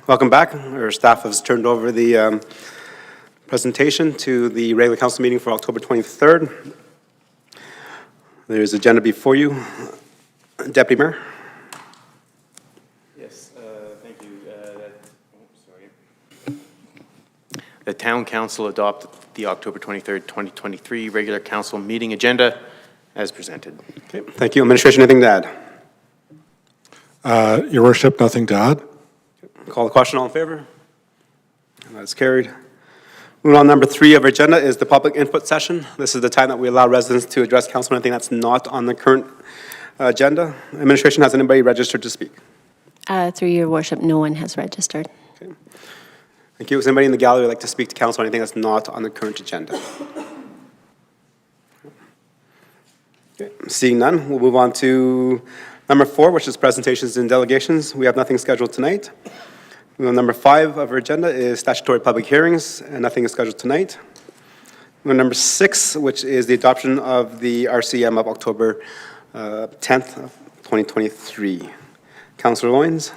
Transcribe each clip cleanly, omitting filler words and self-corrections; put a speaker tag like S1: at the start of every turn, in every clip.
S1: Welcome back. Our staff has turned over the presentation to the regular council meeting for October 23rd. There's agenda before you. Deputy Mayor.
S2: Yes, thank you. The Town Council adopted the October 23rd, 2023 regular council meeting agenda as presented.
S1: Okay, thank you. Administration, anything to add?
S3: Your Worship, nothing to add.
S1: Call the question. All in favor? That's carried. Moving on, number 3 of our agenda is the public input session. This is the time that we allow residents to address council on anything that's not on the current agenda. Administration, has anybody registered to speak?
S4: Through your worship, no one has registered.
S1: Okay. Thank you. Does anybody in the gallery like to speak to council on anything that's not on the current agenda? Okay. Seeing none, we'll move on to number 4, which is presentations and delegations. We have nothing scheduled tonight. Number 5 of our agenda is statutory public hearings, and nothing is scheduled tonight. Number 6, which is the adoption of the RCM of October 10th of 2023. Councillor Loynes.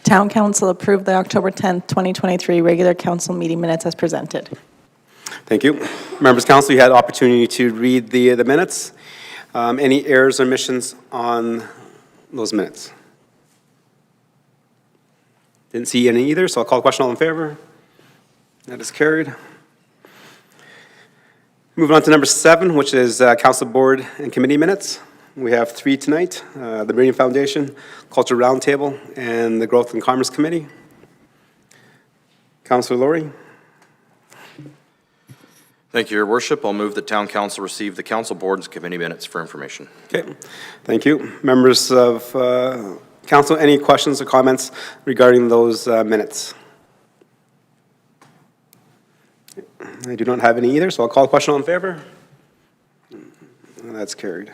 S5: Town Council approved the October 10th, 2023 regular council meeting minutes as presented.
S1: Thank you. Members Council, you had opportunity to read the minutes. Any errors or omissions on those minutes? Didn't see any either, so I'll call the question. All in favor? That is carried. Moving on to number 7, which is council board and committee minutes. We have 3 tonight, the Meridian Foundation, Culture Roundtable, and the Growth and Commerce Committee. Councillor Laurie.
S6: Thank you, Your Worship. I'll move that Town Council receive the council board's committee minutes for information.
S1: Okay, thank you. Members of council, any questions or comments regarding those minutes? I do not have any either, so I'll call the question. All in favor? That's carried.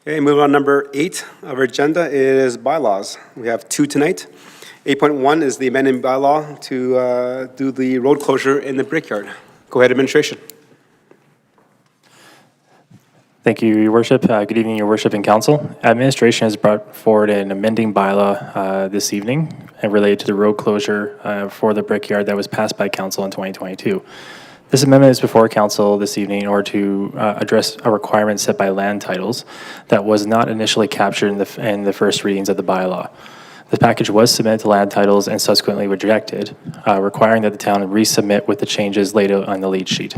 S1: Okay, moving on, number 8 of our agenda is bylaws. We have 2 tonight. 8.1 is the amending bylaw to do the road closure in the Brickyard. Go ahead, administration.
S7: Thank you, Your Worship. Good evening, Your Worship and Council. Administration has brought forward an amending bylaw this evening related to the road closure for the Brickyard that was passed by Council in 2022. This amendment is before Council this evening in order to address a requirement set by land titles that was not initially captured in the first readings of the bylaw. The package was submitted to land titles and subsequently rejected, requiring that the town resubmit with the changes laid out on the lead sheet.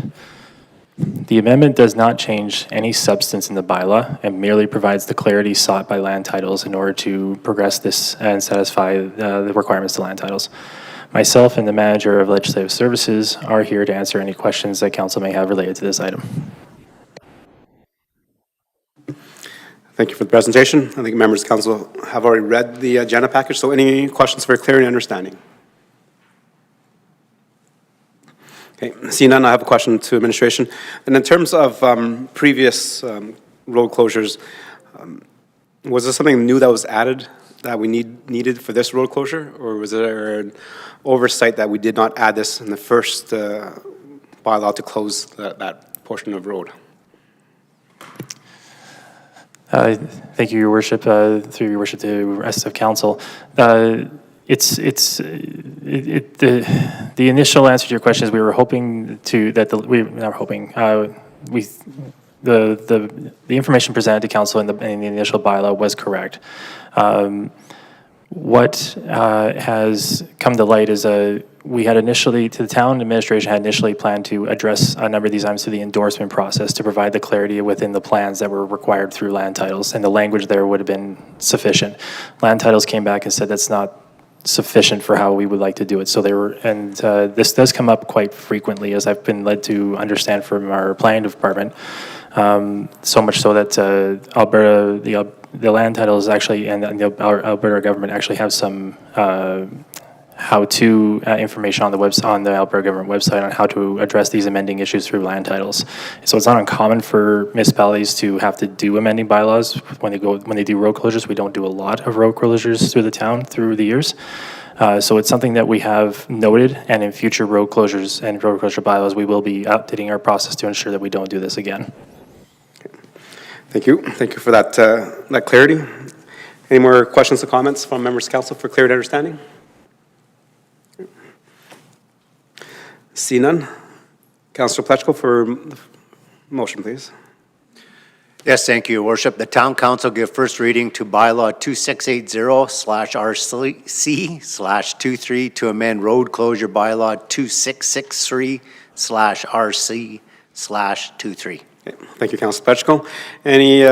S7: The amendment does not change any substance in the bylaw and merely provides the clarity sought by land titles in order to progress this and satisfy the requirements to land titles. Myself and the Manager of Legislative Services are here to answer any questions that Council may have related to this item.
S1: Thank you for the presentation. I think members of council have already read the agenda package, so any questions for clarity and understanding? Okay, seeing none, I have a question to administration. And in terms of previous road closures, was there something new that was added that we needed for this road closure, or was there an oversight that we did not add this in the first bylaw to close that portion of road?
S7: Thank you, Your Worship. Through Your Worship to the rest of Council. The initial answer to your question is we were hoping to that the information presented to Council in the initial bylaw was correct. What has come to light is we had initially, to the town administration had initially planned to address a number of these items through the endorsement process to provide the clarity within the plans that were required through land titles, and the language there would have been sufficient. Land titles came back and said that's not sufficient for how we would like to do it. So they were, and this does come up quite frequently, as I've been led to understand from our planning department. So much so that Alberta, the land titles actually, and our Alberta government actually have some how-to information on the on the Alberta government website on how to address these amending issues through land titles. So it's not uncommon for municipalities to have to do amending bylaws when they do road closures. We don't do a lot of road closures through the town through the years. So it's something that we have noted, and in future road closures and road closure bylaws, we will be updating our process to ensure that we don't do this again.
S1: Thank you. Thank you for that clarity. Any more questions or comments from members of council for clear understanding? See none. Councilor Pletchko for the motion, please.
S3: Yes, thank you, Your Worship. The Town Council give first reading to bylaw 2680/RC/23 to amend road closure bylaw 2663/RC/23.
S1: Okay, thank you, Councilor Pletchko. Any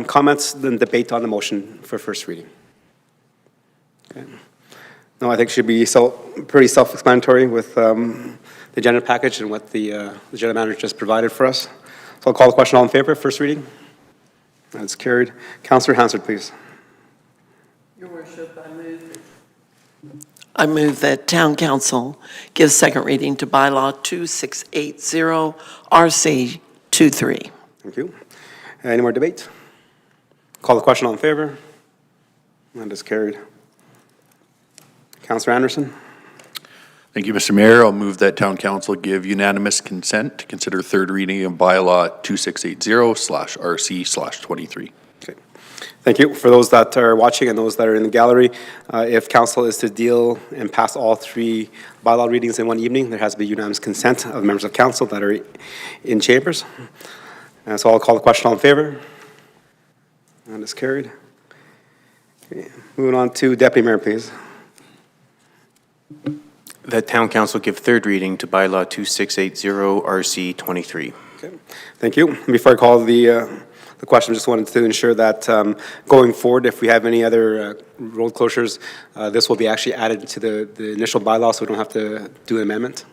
S1: comments and debate on the motion for first reading? Okay. No, I think it should be pretty self-explanatory with the agenda package and what the agenda manager just provided for us. So I'll call the question. All in favor, first reading? That's carried. Councilor Hansard, please.
S8: Your Worship, I move that Town Council give second reading to bylaw 2680/RC23.
S1: Thank you. Any more debate? Call the question. All in favor? That is carried. Councilor Anderson?
S9: Thank you, Mr. Mayor. I'll move that Town Council give unanimous consent to consider third reading of bylaw 2680/RC/23.
S1: Okay. Thank you. For those that are watching and those that are in the gallery, if council is to deal and pass all three bylaw readings in one evening, there has to be unanimous consent of members of council that are in chambers. And so I'll call the question. All in favor? That is carried. Okay. Moving on to Deputy Mayor, please.
S2: That Town Council give third reading to bylaw 2680/RC23.
S1: Okay. Thank you. Before I call the question, I just wanted to ensure that going forward, if we have any other road closures, this will be actually added to the initial bylaw, so we don't have to do an amendment.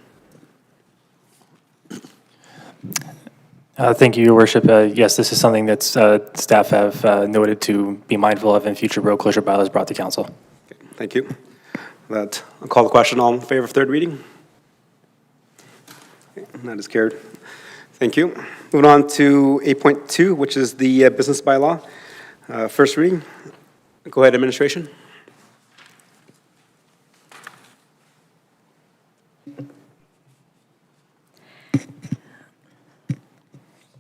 S7: Thank you, Your Worship. Yes, this is something that staff have noted to be mindful of in future road closure bylaws brought to council.
S1: Okay. Thank you. I'll call the question. All in favor of third reading? Okay. That is carried. Thank you. Moving on to 8.2, which is the business bylaw. First reading. Go ahead, administration.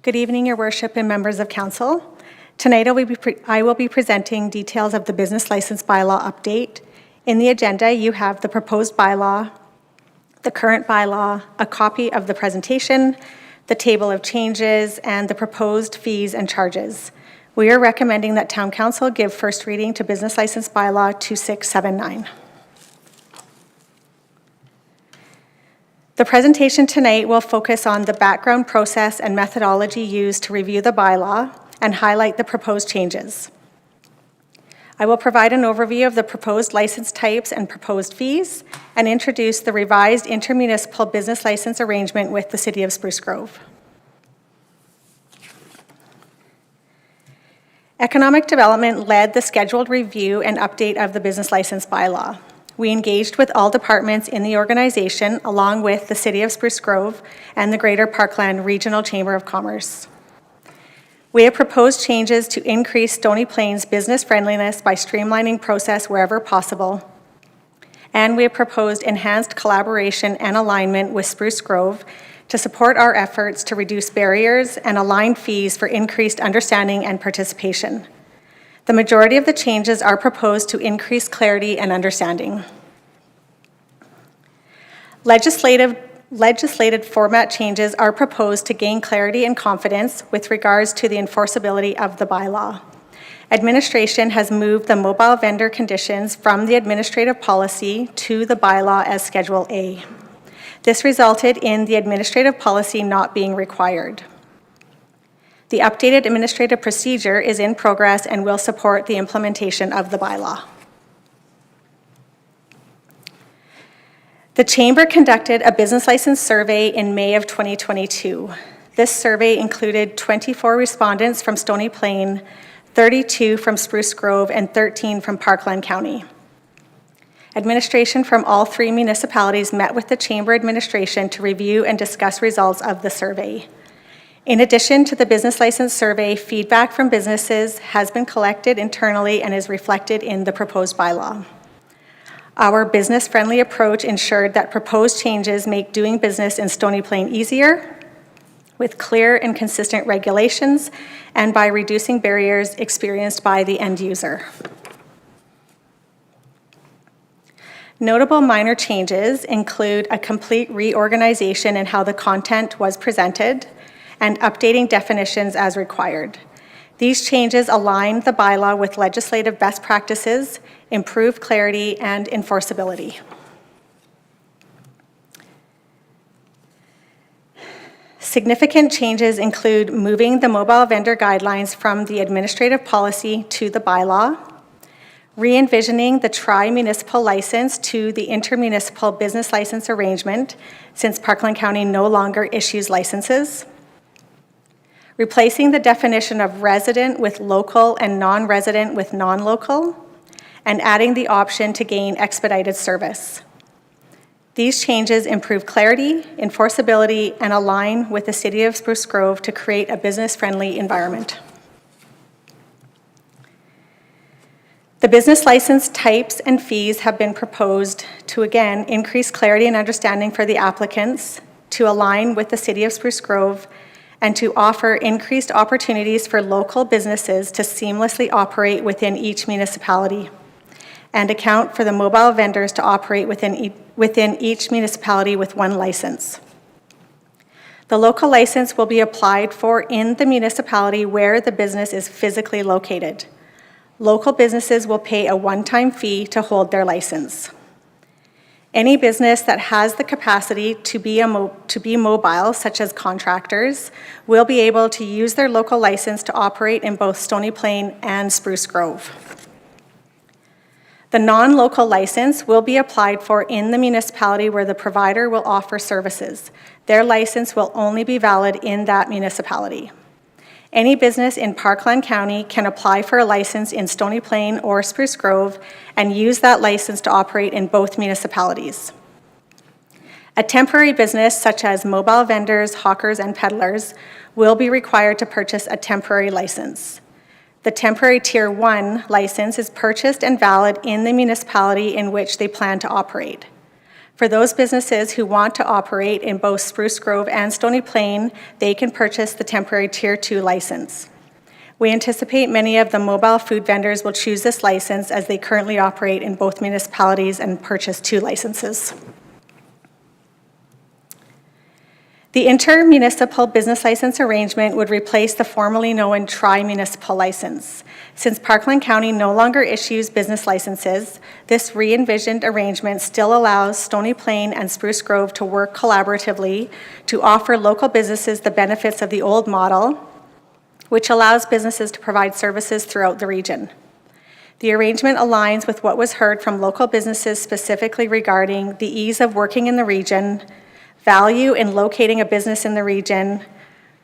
S10: Good evening, Your Worship and members of council. Tonight I will be presenting details of the business license bylaw update. In the agenda, you have the proposed bylaw, the current bylaw, a copy of the presentation, the table of changes, and the proposed fees and charges. We are recommending that Town Council give first reading to business license bylaw 2679. The presentation tonight will focus on the background process and methodology used to review the bylaw and highlight the proposed changes. I will provide an overview of the proposed license types and proposed fees and introduce the revised intermunicipal business license arrangement with the City of Spruce Grove. Economic Development led the scheduled review and update of the business license bylaw. We engaged with all departments in the organization along with the City of Spruce Grove and the Greater Parkland Regional Chamber of Commerce. We have proposed changes to increase Stony Plain's business friendliness by streamlining process wherever possible. And we have proposed enhanced collaboration and alignment with Spruce Grove to support our efforts to reduce barriers and align fees for increased understanding and participation. The majority of the changes are proposed to increase clarity and understanding. Legislated format changes are proposed to gain clarity and confidence with regards to the enforceability of the bylaw. Administration has moved the mobile vendor conditions from the administrative policy to the bylaw as Schedule A. This resulted in the administrative policy not being required. The updated administrative procedure is in progress and will support the implementation of the bylaw. The Chamber conducted a business license survey in May of 2022. This survey included 24 respondents from Stony Plain, 32 from Spruce Grove, and 13 from Parkland County. Administration from all three municipalities met with the Chamber administration to review and discuss results of the survey. In addition to the business license survey, feedback from businesses has been collected internally and is reflected in the proposed bylaw. Our business-friendly approach ensured that proposed changes make doing business in Stony Plain easier, with clear and consistent regulations, and by reducing barriers experienced by the end user. Notable minor changes include a complete reorganization in how the content was presented and updating definitions as required. These changes align the bylaw with legislative best practices, improve clarity, and enforceability. Significant changes include moving the mobile vendor guidelines from the administrative policy to the bylaw, re-envisioning the tri-municipal license to the intermunicipal business license arrangement, since Parkland County no longer issues licenses, replacing the definition of resident with local and non-resident with non-local, and adding the option to gain expedited service. These changes improve clarity, enforceability, and align with the City of Spruce Grove to create a business-friendly environment. The business license types and fees have been proposed to, again, increase clarity and understanding for the applicants, to align with the City of Spruce Grove, and to offer increased opportunities for local businesses to seamlessly operate within each municipality, and account for the mobile vendors to operate within each municipality with one license. The local license will be applied for in the municipality where the business is physically located. Local businesses will pay a one-time fee to hold their license. Any business that has the capacity to be mobile, such as contractors, will be able to use their local license to operate in both Stony Plain and Spruce Grove. The non-local license will be applied for in the municipality where the provider will offer services. Their license will only be valid in that municipality. Any business in Parkland County can apply for a license in Stony Plain or Spruce Grove and use that license to operate in both municipalities. A temporary business, such as mobile vendors, hawkers, and peddlers, will be required to purchase a temporary license. The temporary Tier 1 license is purchased and valid in the municipality in which they plan to operate. For those businesses who want to operate in both Spruce Grove and Stony Plain, they can purchase the temporary Tier 2 license. We anticipate many of the mobile food vendors will choose this license as they currently operate in both municipalities and purchase 2 licenses. The intermunicipal business license arrangement would replace the formerly known tri-municipal license. Since Parkland County no longer issues business licenses, this re-envisioned arrangement still allows Stony Plain and Spruce Grove to work collaboratively to offer local businesses the benefits of the old model, which allows businesses to provide services throughout the region. The arrangement aligns with what was heard from local businesses specifically regarding the ease of working in the region, value in locating a business in the region,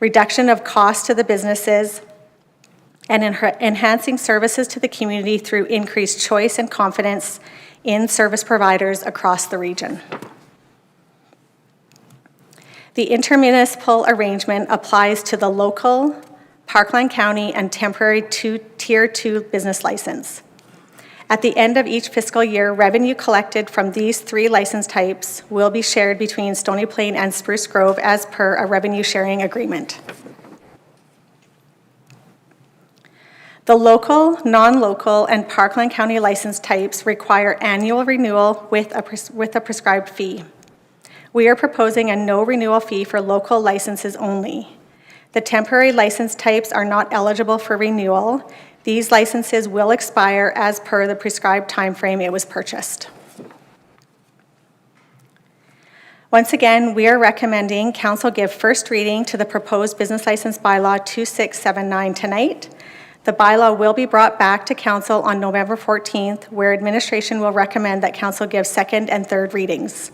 S10: reduction of cost to the businesses, and enhancing services to the community through increased choice and confidence in service providers across the region. The intermunicipal arrangement applies to the local, Parkland County, and temporary Tier 2 business license. At the end of each fiscal year, revenue collected from these 3 license types will be shared between Stony Plain and Spruce Grove as per a revenue sharing agreement. The local, non-local, and Parkland County license types require annual renewal with a prescribed fee. We are proposing a no renewal fee for local licenses only. The temporary license types are not eligible for renewal. These licenses will expire as per the prescribed timeframe it was purchased. Once again, we are recommending Council give first reading to the proposed business license bylaw 2679 tonight. The bylaw will be brought back to Council on November 14th, where administration will recommend that Council give second and third readings.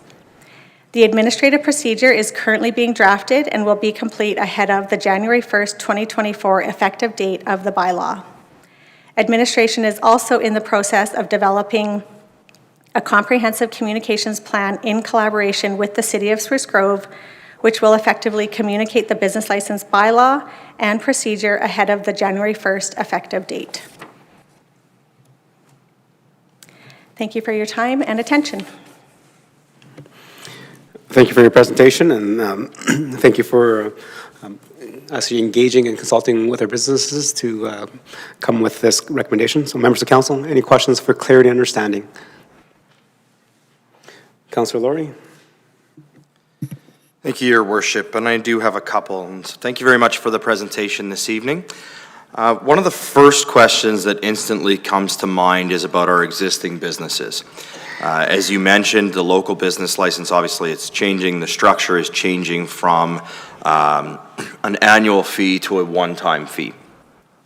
S10: The administrative procedure is currently being drafted and will be complete ahead of the January 1st, 2024 effective date of the bylaw. Administration is also in the process of developing a comprehensive communications plan in collaboration with the City of Spruce Grove, which will effectively communicate the business license bylaw and procedure ahead of the January 1st effective date. Thank you for your time and attention.
S1: Thank you for your presentation, and thank you for actually engaging and consulting with our businesses to come with this recommendation. So members of council, any questions for clarity and understanding? Councillor Laurie?
S6: Thank you, Your Worship, and I do have a couple. And so thank you very much for the presentation this evening. One of the first questions that instantly comes to mind is about our existing businesses. As you mentioned, the local business license, obviously it's changing, the structure is changing from an annual fee to a one-time fee.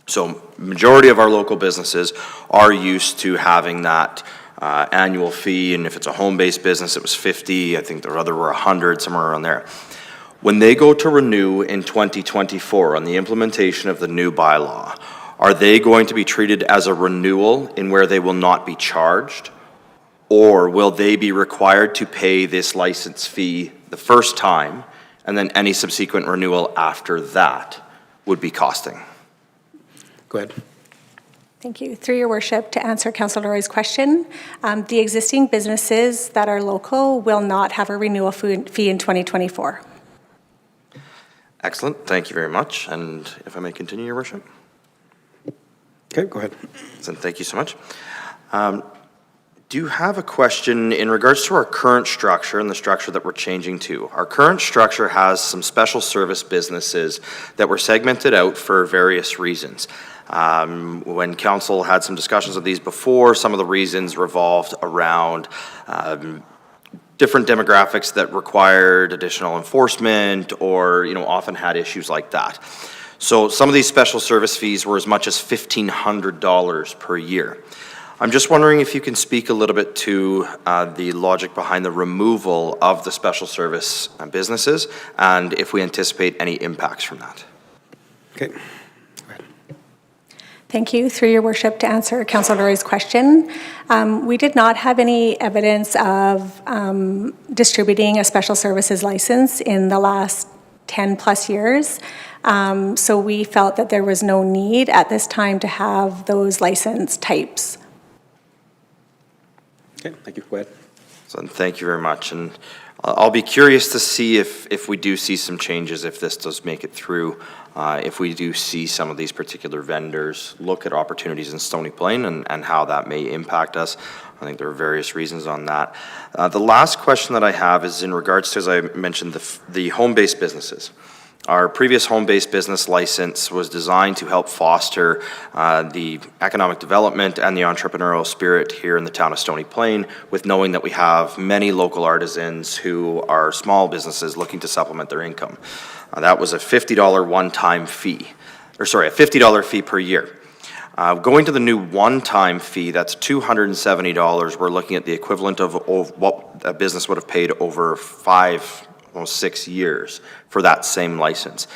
S6: So majority of our local businesses are used to having that annual fee, and if it's a home-based business, it was 50, I think the other were 100, somewhere around there. When they go to renew in 2024 on the implementation of the new bylaw, are they going to be treated as a renewal in where they will not be charged? Or will they be required to pay this license fee the first time, and then any subsequent renewal after that would be costing?
S1: Go ahead.
S10: Thank you. Through your worship, to answer Councillor Roy's question, the existing businesses that are local will not have a renewal fee in 2024.
S6: Excellent, thank you very much. And if I may continue, Your Worship?
S1: Okay, go ahead.
S6: So thank you so much. Do you have a question in regards to our current structure and the structure that we're changing to? Our current structure has some special service businesses that were segmented out for various reasons. When council had some discussions of these before, some of the reasons revolved around different demographics that required additional enforcement or, often had issues like that. So some of these special service fees were as much as $1,500 per year. I'm just wondering if you can speak a little bit to the logic behind the removal of the special service businesses and if we anticipate any impacts from that.
S1: Okay.
S10: Thank you. Through your worship, to answer Councillor Roy's question, we did not have any evidence of distributing a special services license in the last 10 plus years. So we felt that there was no need at this time to have those license types.
S1: Okay, thank you. Go ahead.
S6: So thank you very much. And I'll be curious to see if we do see some changes, if this does make it through, if we do see some of these particular vendors look at opportunities in Stony Plain and how that may impact us. I think there are various reasons on that. The last question that I have is in regards to, as I mentioned, the home-based businesses. Our previous home-based business license was designed to help foster the economic development and the entrepreneurial spirit here in the town of Stony Plain, with knowing that we have many local artisans who are small businesses looking to supplement their income. That was a $50 one-time fee, a $50 fee per year. Going to the new one-time fee, that's $270, we're looking at the equivalent of what a business would have paid over 6 years for that same license.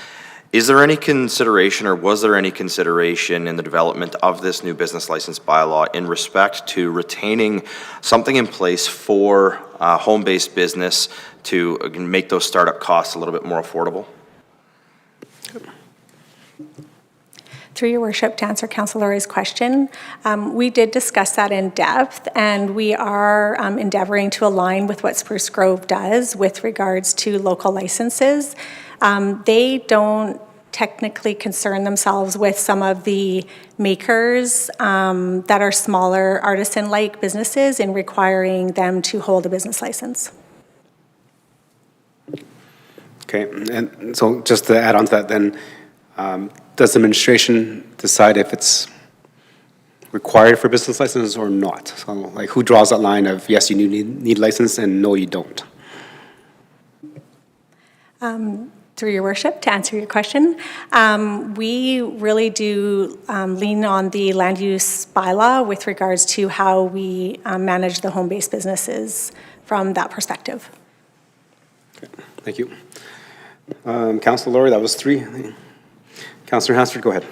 S6: Is there any consideration, or was there any consideration in the development of this new business license bylaw in respect to retaining something in place for home-based business to make those startup costs a little bit more affordable?
S10: Through your worship, to answer Councillor Roy's question, we did discuss that in depth, and we are endeavoring to align with what Spruce Grove does with regards to local licenses. They don't technically concern themselves with some of the makers that are smaller artisan-like businesses in requiring them to hold a business license.
S1: Okay, and so just to add on to that then, does the administration decide if it's required for business license or not? So like who draws that line of yes, you need license and no, you don't?
S10: Through your worship, to answer your question, we really do lean on the land use bylaw with regards to how we manage the home-based businesses from that perspective.
S1: Okay, thank you. Councillor Laurie, that was 3. Councillor Hansford, go ahead.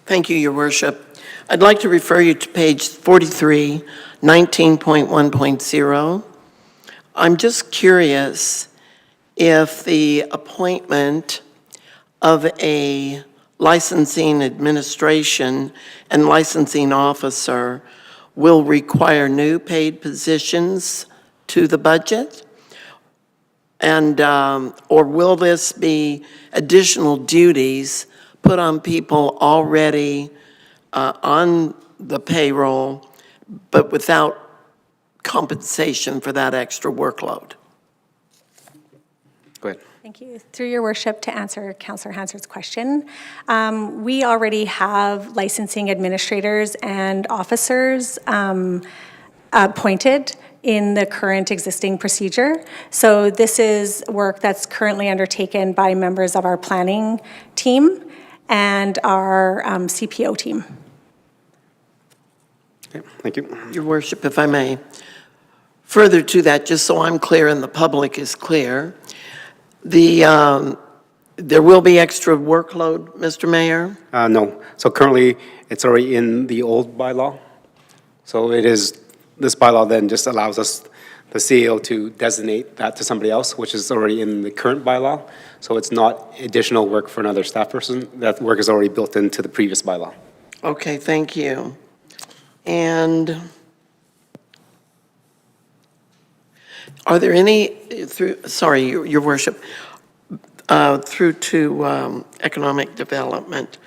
S8: Thank you, Your Worship. I'd like to refer you to page 43, 19.1.0. I'm just curious if the appointment of a licensing administration and licensing officer will require new paid positions to the budget? And, or will this be additional duties put on people already on the payroll, but without compensation for that extra workload?
S1: Go ahead.
S10: Thank you. Through your worship, to answer Councillor Hansard's question, we already have licensing administrators and officers appointed in the current existing procedure. So this is work that's currently undertaken by members of our planning team and our CPO team.
S1: Okay, thank you.
S8: Your worship, if I may. Further to that, just so I'm clear and the public is clear, there will be extra workload, Mr. Mayor?
S1: No. So currently, it's already in the old bylaw. So it is, this bylaw then just allows us, the CEO, to designate that to somebody else, which is already in the current bylaw. So it's not additional work for another staff person. That work is already built into the previous bylaw.
S8: Okay, thank you. And are there any, sorry, Your Worship, through to economic development,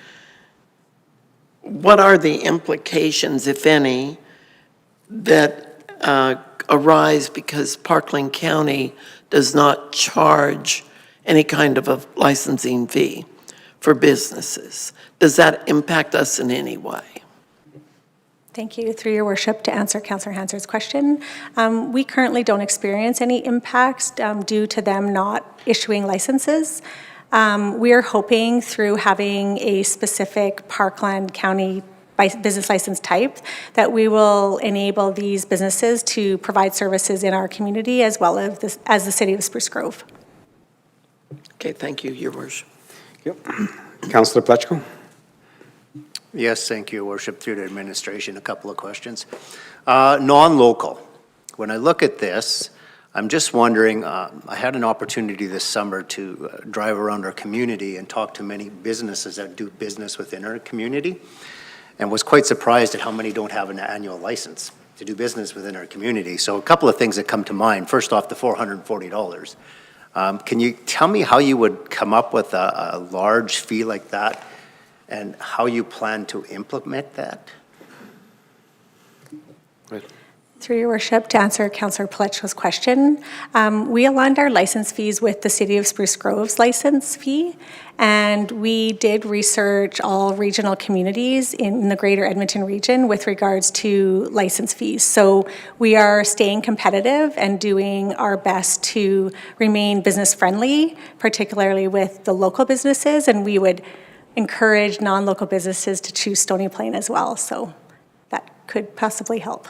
S8: what are the implications, if any, that arise because Parkland County does not charge any kind of a licensing fee for businesses? Does that impact us in any way?
S10: Thank you. Through your worship, to answer Councillor Hansard's question, we currently don't experience any impacts due to them not issuing licenses. We are hoping through having a specific Parkland County business license type that we will enable these businesses to provide services in our community as well as the city of Spruce Grove.
S8: Okay, thank you, Your Worship.
S1: Yep. Councillor Pletchko?
S3: Yes, thank you, Your Worship. Through the administration, a couple of questions. Non-local. When I look at this, I'm just wondering, I had an opportunity this summer to drive around our community and talk to many businesses that do business within our community, and was quite surprised at how many don't have an annual license to do business within our community. So a couple of things that come to mind. First off, the $440. Can you tell me how you would come up with a large fee like that and how you plan to implement that?
S10: Through your worship, to answer Councillor Pletchko's question, we aligned our license fees with the City of Spruce Grove's license fee, and we did research all regional communities in the greater Edmonton region with regards to license fees. So we are staying competitive and doing our best to remain business friendly, particularly with the local businesses, and we would encourage non-local businesses to choose Stony Plain as well. So that could possibly help.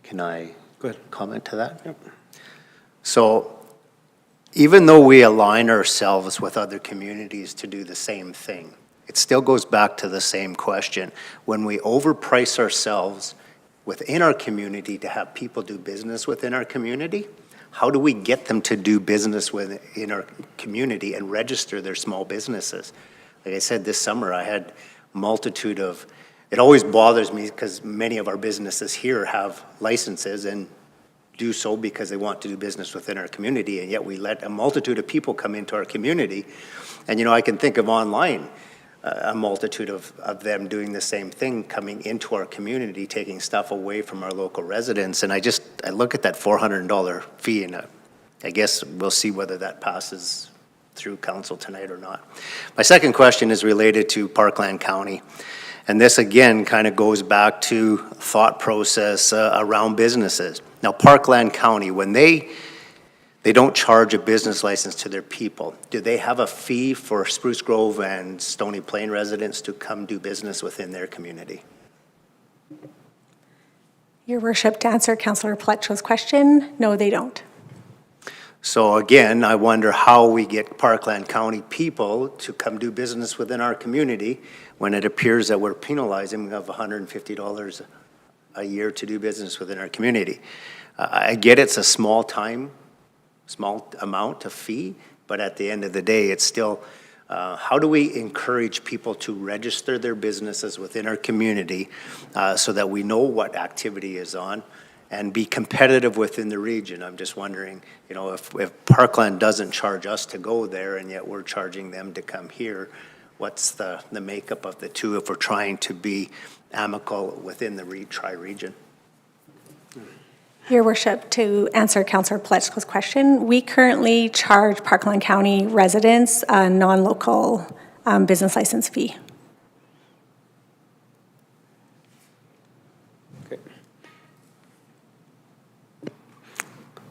S3: Can I comment to that? Yep. So even though we align ourselves with other communities to do the same thing, it still goes back to the same question. When we overprice ourselves within our community to have people do business within our community, how do we get them to do business within our community and register their small businesses? Like I said, this summer I had multitude of, it always bothers me because many of our businesses here have licenses and do so because they want to do business within our community, and yet we let a multitude of people come into our community. And, you know, I can think of online, a multitude of them doing the same thing, coming into our community, taking stuff away from our local residents. And I look at that $400 fee, and I guess we'll see whether that passes through council tonight or not. My second question is related to Parkland County. And this, again, kind of goes back to thought process around businesses. Now, Parkland County, when they don't charge a business license to their people, do they have a fee for Spruce Grove and Stony Plain residents to come do business within their community?
S10: Your worship, to answer Councillor Pletchko's question, no, they don't.
S3: So again, I wonder how we get Parkland County people to come do business within our community when it appears that we're penalizing of $150 a year to do business within our community. I get it's a small amount of fee, but at the end of the day, it's still, how do we encourage people to register their businesses within our community so that we know what activity is on and be competitive within the region? I'm just wondering, you know, if Parkland doesn't charge us to go there and yet we're charging them to come here, what's the makeup of the two if we're trying to be amicable within the tri-region.
S10: Your Worship, to answer Councillor Paleck's question, we currently charge Parkland County residents a non-local business license fee.
S1: Okay.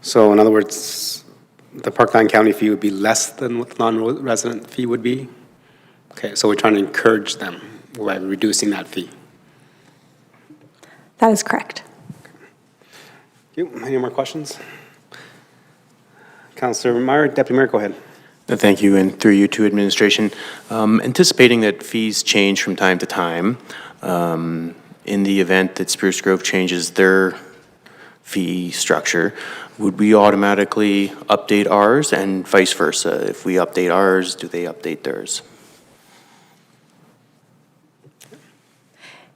S1: So in other words, the Parkland County fee would be less than what the non-resident fee would be? Okay, so we're trying to encourage them by reducing that fee.
S10: That is correct.
S1: Thank you. Any more questions? Councillor Meyer, Deputy Mayor, go ahead.
S2: Thank you, and through you to administration. Anticipating that fees change from time to time, in the event that Spruce Grove changes their fee structure, would we automatically update ours and vice versa? If we update ours, do they update theirs?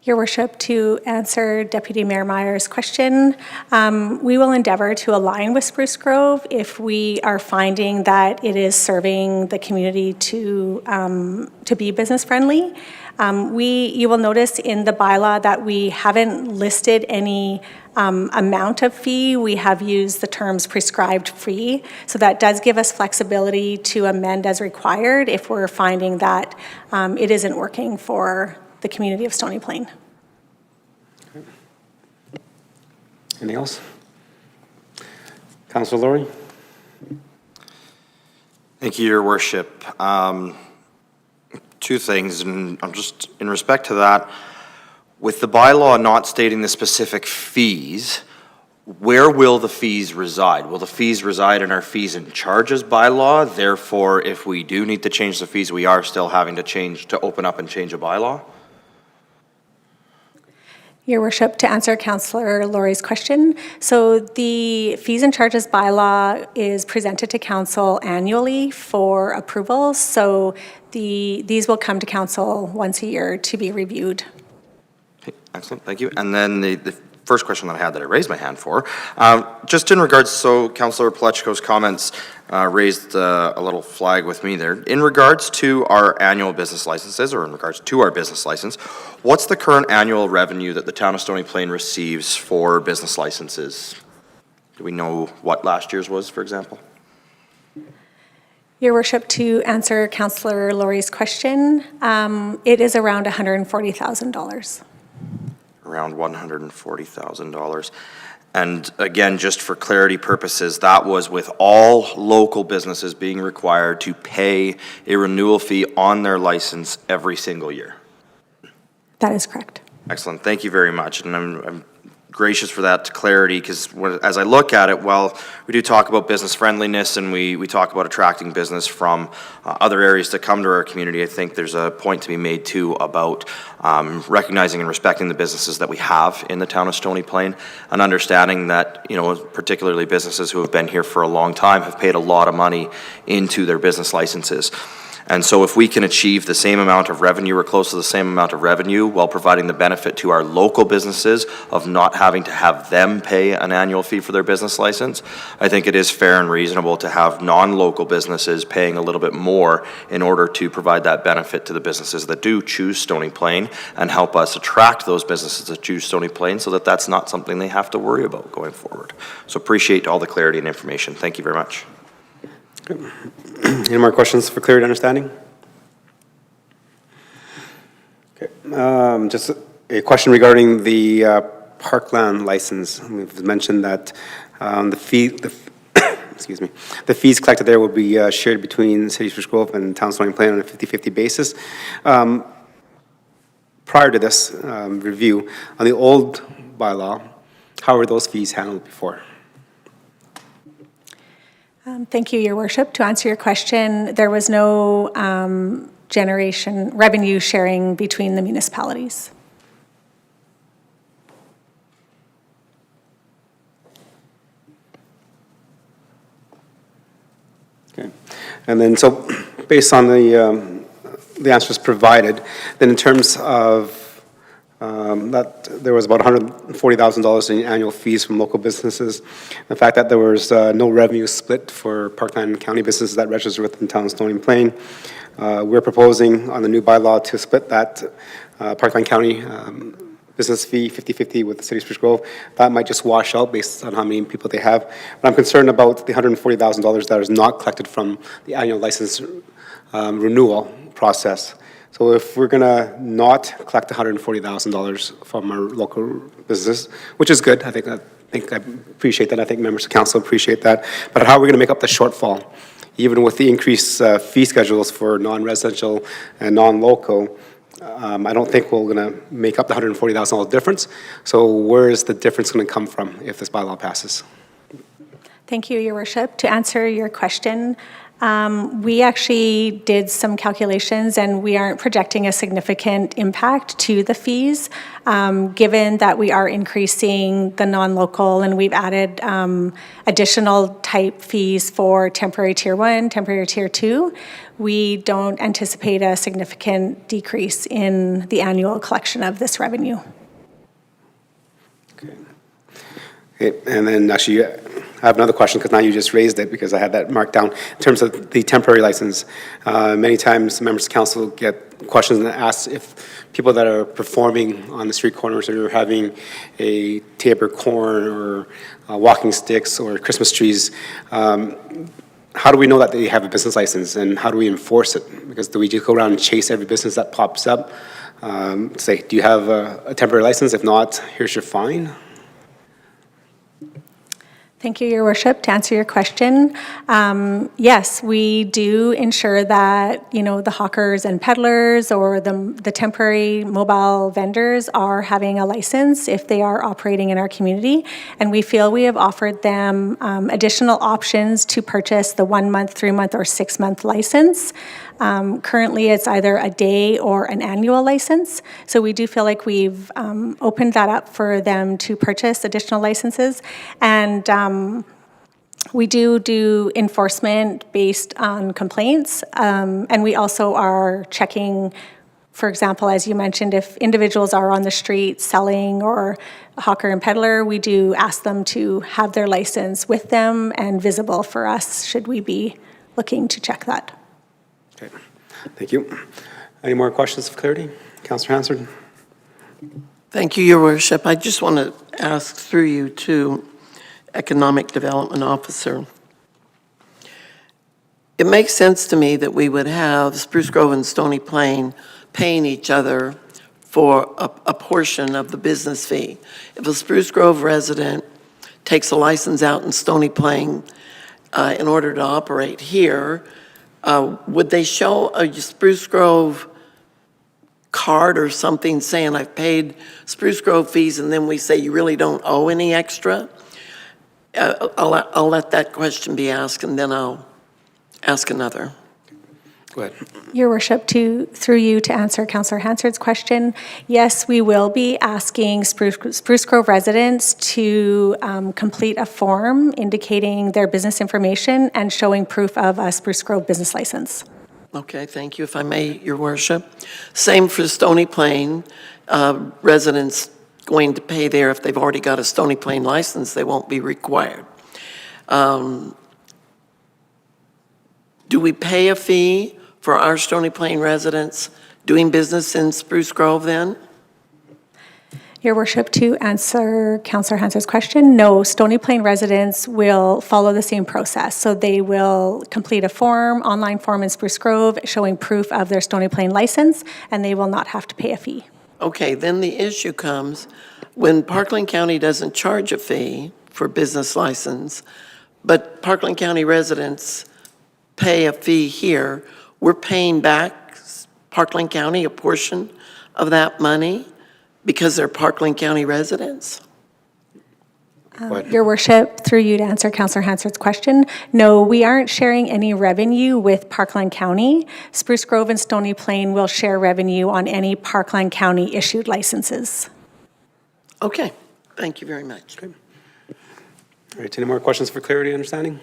S10: Your Worship, to answer Deputy Mayor Meyer's question, we will endeavor to align with Spruce Grove if we are finding that it is serving the community to be business friendly. You will notice in the bylaw that we haven't listed any amount of fee. We have used the terms prescribed fee, so that does give us flexibility to amend as required if we're finding that it isn't working for the community of Stony Plain.
S1: Okay. Anything else? Councillor Laurie?
S6: Thank you, Your Worship. Two things, and I'm just, in respect to that, with the bylaw not stating the specific fees, where will the fees reside? Will the fees reside in our fees and charges bylaw? Therefore, if we do need to change the fees, we are still having to open up and change a bylaw?
S10: Your Worship, to answer Councillor Laurie's question, so the fees and charges bylaw is presented to Council annually for approval. So these will come to Council once a year to be reviewed.
S6: Okay, excellent, thank you. And then the first question that I had that I raised my hand for, just in regards, so Councillor Paleck's comments raised a little flag with me there. In regards to our annual business licenses, or in regards to our business license, what's the current annual revenue that the town of Stony Plain receives for business licenses? Do we know what last year's was, for example?
S10: Your Worship, to answer Councillor Laurie's question, it is around $140,000.
S6: Around $140,000. And again, just for clarity purposes, that was with all local businesses being required to pay a renewal fee on their license every single year.
S10: That is correct.
S6: Excellent, thank you very much. And I'm gracious for that clarity, because as I look at it, while we do talk about business friendliness and we talk about attracting business from other areas to come to our community, I think there's a point to be made too about recognizing and respecting the businesses that we have in the town of Stony Plain, and understanding that, you know, particularly businesses who have been here for a long time have paid a lot of money into their business licenses. And so if we can achieve the same amount of revenue or close to the same amount of revenue while providing the benefit to our local businesses of not having to have them pay an annual fee for their business license, I think it is fair and reasonable to have non-local businesses paying a little bit more in order to provide that benefit to the businesses that do choose Stony Plain, and help us attract those businesses that choose Stony Plain so that that's not something they have to worry about going forward. So appreciate all the clarity and information. Thank you very much.
S1: Any more questions for clarity and understanding? Okay, just a question regarding the Parkland license. We've mentioned that excuse me, the fees collected there will be shared between City of Spruce Grove and Town of Stony Plain on a 50-50 basis. Prior to this review, on the old bylaw, how were those fees handled before?
S10: Thank you, Your Worship. To answer your question, there was no revenue sharing between the municipalities.
S1: Okay, and then so based on the answers provided, then in terms of that there was about $140,000 in annual fees from local businesses. The fact that there was no revenue split for Parkland County businesses that register within town of Stony Plain. We're proposing on the new bylaw to split that Parkland County business fee 50-50 with the city of Spruce Grove. That might just wash out based on how many people they have. But I'm concerned about the $140,000 that is not collected from the annual license renewal process. So if we're gonna not collect $140,000 from our local business, which is good, I appreciate that. I think members of council appreciate that. But how are we gonna make up the shortfall? Even with the increased fee schedules for non-residential and non-local, I don't think we're gonna make up the $140,000 difference. So where is the difference gonna come from if this bylaw passes?
S10: Thank you, Your Worship. To answer your question, we actually did some calculations, and we aren't projecting a significant impact to the fees, given that we are increasing the non-local, and we've added additional type fees for temporary Tier 1, temporary Tier 2. We don't anticipate a significant decrease in the annual collection of this revenue.
S1: Okay, and then actually, I have another question, because now you just raised it, because I had that marked down. In terms of the temporary license, many times members of council get questions and ask if people that are performing on the street corners or having a taper corn or walking sticks or Christmas trees, how do we know that they have a business license, and how do we enforce it? Because do we just go around and chase every business that pops up? Say, do you have a temporary license? If not, here's your fine.
S10: Thank you, Your Worship. To answer your question, yes, we do ensure that, the hawkers and peddlers or the temporary mobile vendors are having a license if they are operating in our community. And we feel we have offered them additional options to purchase the 1 month, 3 month, or 6 month license. Currently, it's either a day or an annual license. So we do feel like we've opened that up for them to purchase additional licenses. And we do enforcement based on complaints. And we also are checking, for example, as you mentioned, if individuals are on the street selling or a hawker and peddler, we do ask them to have their license with them and visible for us should we be looking to check that.
S1: Okay, thank you. Any more questions of clarity? Councillor Hansard?
S8: Thank you, Your Worship. I just want to ask through you to Economic Development Officer. It makes sense to me that we would have Spruce Grove and Stony Plain paying each other for a portion of the business fee. If a Spruce Grove resident takes a license out in Stony Plain in order to operate here, would they show a Spruce Grove card or something saying, I've paid Spruce Grove fees, and then we say you really don't owe any extra? I'll let that question be asked, and then I'll ask another.
S1: Go ahead.
S10: Your Worship, through you to answer Councillor Hansard's question, yes, we will be asking Spruce Grove residents to complete a form indicating their business information and showing proof of a Spruce Grove business license.
S8: Okay, thank you, if I may, Your Worship. Same for Stony Plain. Residents going to pay there, if they've already got a Stony Plain license, they won't be required. Do we pay a fee for our Stony Plain residents doing business in Spruce Grove then?
S10: Your Worship, to answer Councillor Hansard's question, no, Stony Plain residents will follow the same process. So they will complete a form, online form in Spruce Grove showing proof of their Stony Plain license, and they will not have to pay a fee.
S8: Okay, then the issue comes when Parkland County doesn't charge a fee for business license, but Parkland County residents pay a fee here, we're paying back Parkland County a portion of that money because they're Parkland County residents?
S10: Your Worship, through you to answer Councillor Hansard's question, no, we aren't sharing any revenue with Parkland County. Spruce Grove and Stony Plain will share revenue on any Parkland County issued licenses.
S8: Okay, thank you very much.
S1: Okay. All right, any more questions for clarity and understanding?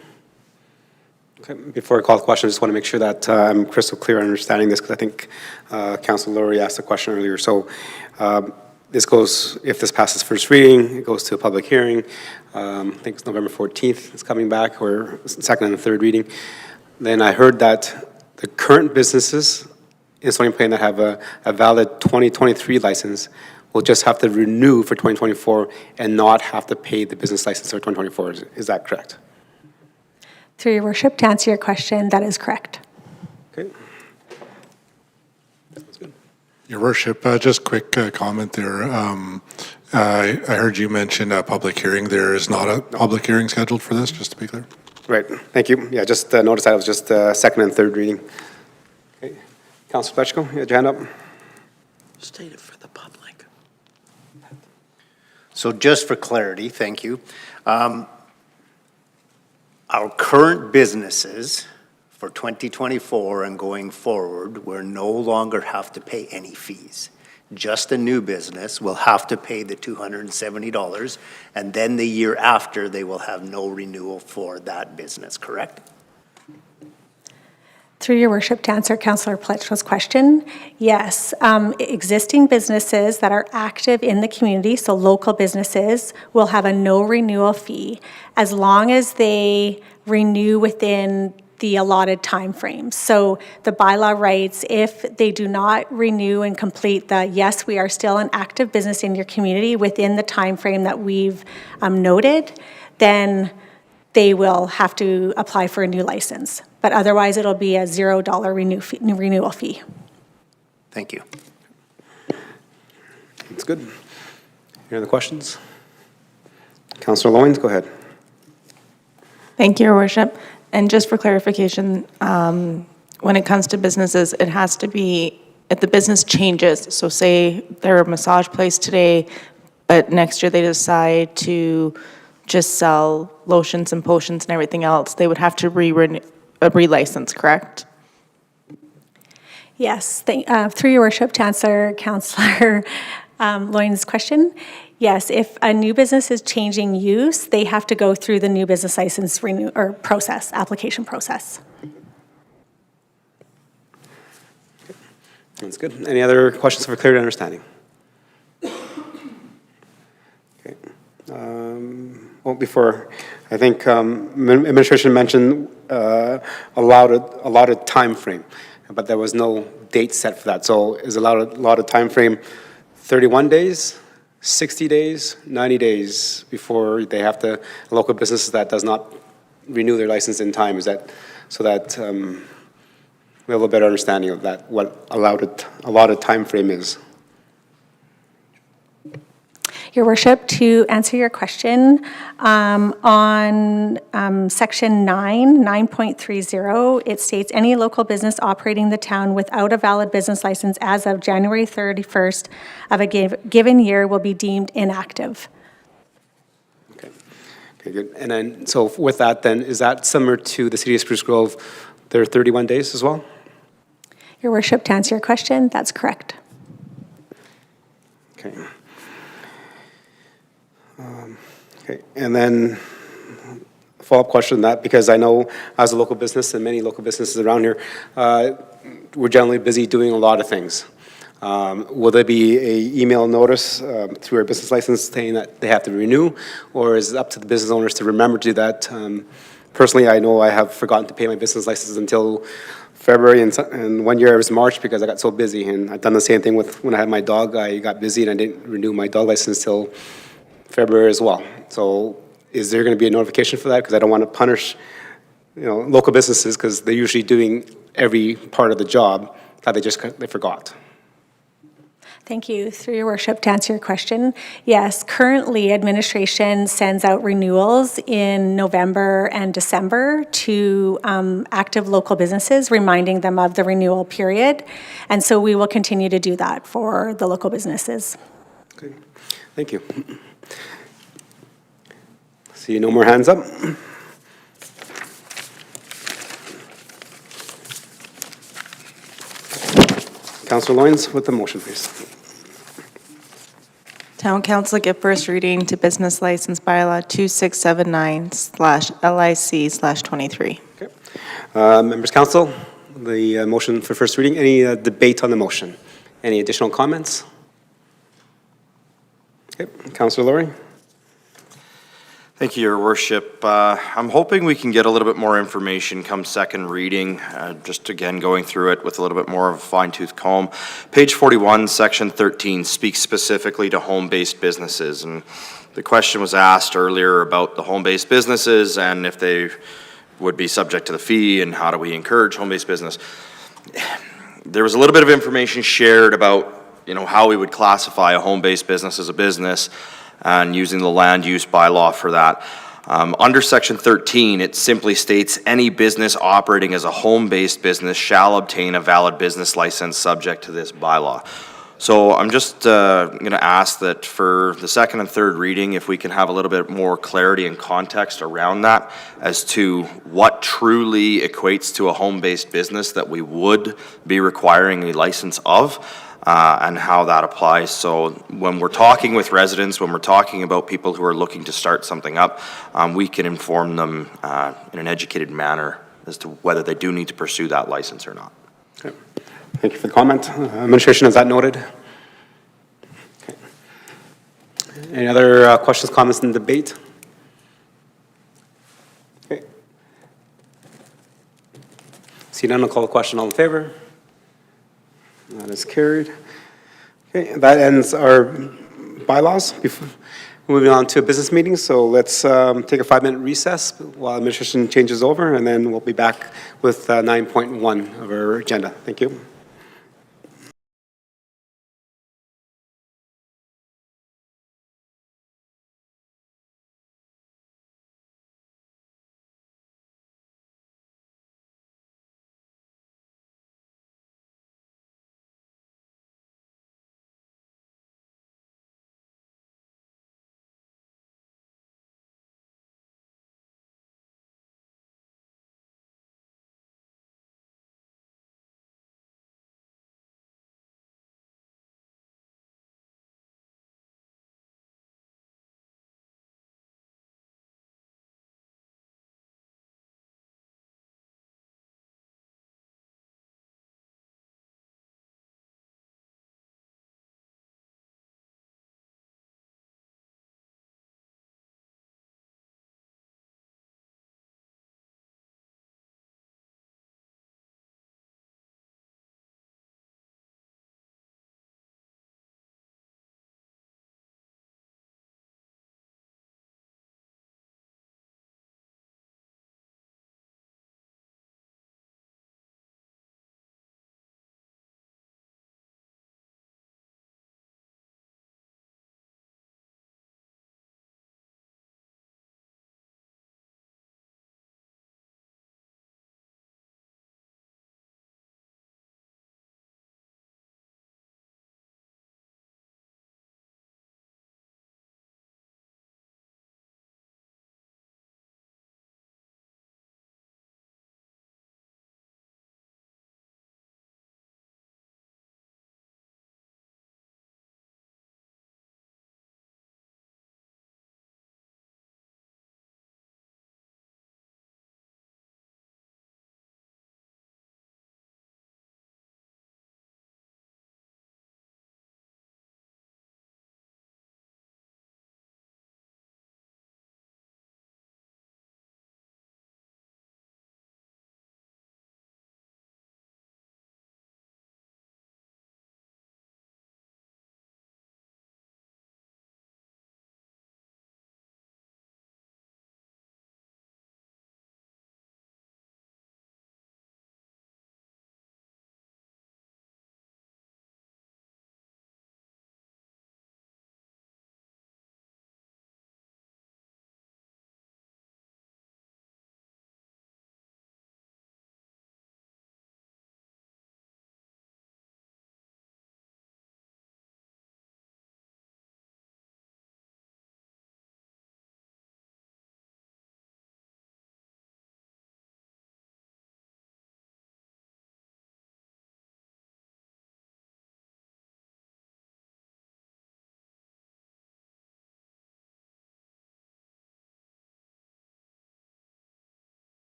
S1: Okay, before I call the question, I just want to make sure that I'm crystal clear on understanding this, because I think Councilor Lowry asked a question earlier. So This goes, if this passes first reading, it goes to a public hearing. I think it's November 14th, it's coming back, or second and third reading. Then I heard that the current businesses in Stony Plain that have a valid 2023 license will just have to renew for 2024 and not have to pay the business license for 2024. Is that correct?
S10: Through your worship, to answer your question, that is correct.
S1: Okay. That's good.
S11: Your worship, just quick comment there. I heard you mention a public hearing. There is not a public hearing scheduled for this, just to be clear.
S1: Right, thank you. Yeah, just noticed that it was just second and third reading. Okay. Councilor Pletchko, you had your hand up?
S8: State it for the public.
S3: So just for clarity, thank you. Our current businesses for 2024 and going forward will no longer have to pay any fees. Just a new business will have to pay the $270, and then the year after, they will have no renewal for that business, correct?
S10: Through your worship, to answer Councillor Pletchko's question, yes, existing businesses that are active in the community, so local businesses, will have a no renewal fee as long as they renew within the allotted timeframes. So the bylaw writes, if they do not renew and complete the, yes, we are still an active business in your community within the timeframe that we've noted, then they will have to apply for a new license. But otherwise, it'll be a $0 renewal fee.
S3: Thank you.
S1: That's good. Any other questions? Councilor Loynes, go ahead.
S5: Thank you, Your Worship. And just for clarification, when it comes to businesses, it has to be, if the business changes, so say they're a massage place today, but next year they decide to just sell lotions and potions and everything else, they would have to re-license, correct?
S10: Yes, through your worship, to answer Councillor Loynes' question, yes, if a new business is changing use, they have to go through the new business license renew or process, application process.
S1: That's good. Any other questions for clarity and understanding? Okay. Well, before, I think administration mentioned allotted time frame, but there was no date set for that. So is allotted time frame 31 days, 60 days, 90 days before they have to, local businesses that does not renew their license in time? Is that so that we have a little better understanding of that, what allotted time frame is?
S10: Your worship, to answer your question, on section 9.30, it states any local business operating the town without a valid business license as of January 31st of a given year will be deemed inactive.
S1: Okay, good. And then, so with that then, is that similar to the city of Spruce Grove, their 31 days as well?
S10: Your worship, to answer your question, that's correct.
S1: Okay. Okay, and then follow-up question on that, because I know as a local business and many local businesses around here, we're generally busy doing a lot of things. Will there be an email notice through our business license saying that they have to renew, or is it up to the business owners to remember to do that? Personally, I know I have forgotten to pay my business license until February, and 1 year it was March because I got so busy, and I've done the same thing with when I had my dog. I got busy and I didn't renew my dog license till February as well. So is there going to be a notification for that? Because I don't want to punish, local businesses because they're usually doing every part of the job that they forgot.
S10: Thank you. Through your worship, to answer your question, yes, currently administration sends out renewals in November and December to active local businesses, reminding them of the renewal period. And so we will continue to do that for the local businesses.
S1: Okay, thank you. See no more hands up. Councilor Loynes with the motion, please.
S5: Town Council give first reading to business license bylaw 2679/LIC/23.
S1: Okay. Members Council, the motion for first reading. Any debate on the motion? Any additional comments? Okay, Councillor Laurie?
S6: Thank you, Your Worship. I'm hoping we can get a little bit more information come second reading, just again going through it with a little bit more of a fine-tooth comb. Page 41, Section 13 speaks specifically to home-based businesses, and the question was asked earlier about the home-based businesses and if they would be subject to the fee and how do we encourage home-based business. There was a little bit of information shared about, how we would classify a home-based business as a business, and using the land use bylaw for that. Under Section 13, it simply states any business operating as a home-based business shall obtain a valid business license subject to this bylaw. So I'm just going to ask that for the second and third reading, if we can have a little bit more clarity and context around that as to what truly equates to a home-based business that we would be requiring a license of. And how that applies. So when we're talking with residents, when we're talking about people who are looking to start something up, we can inform them in an educated manner as to whether they do need to pursue that license or not.
S1: Okay. Thank you for the comment. Administration, is that noted? Okay. Any other questions, comments, in debate? Okay. See none, I'll call the question. All in favor? That is carried. Okay, that ends our bylaws. Moving on to business meetings, so let's take a 5-minute recess while administration changes over, and then we'll be back with 9.1 of our agenda. Thank you.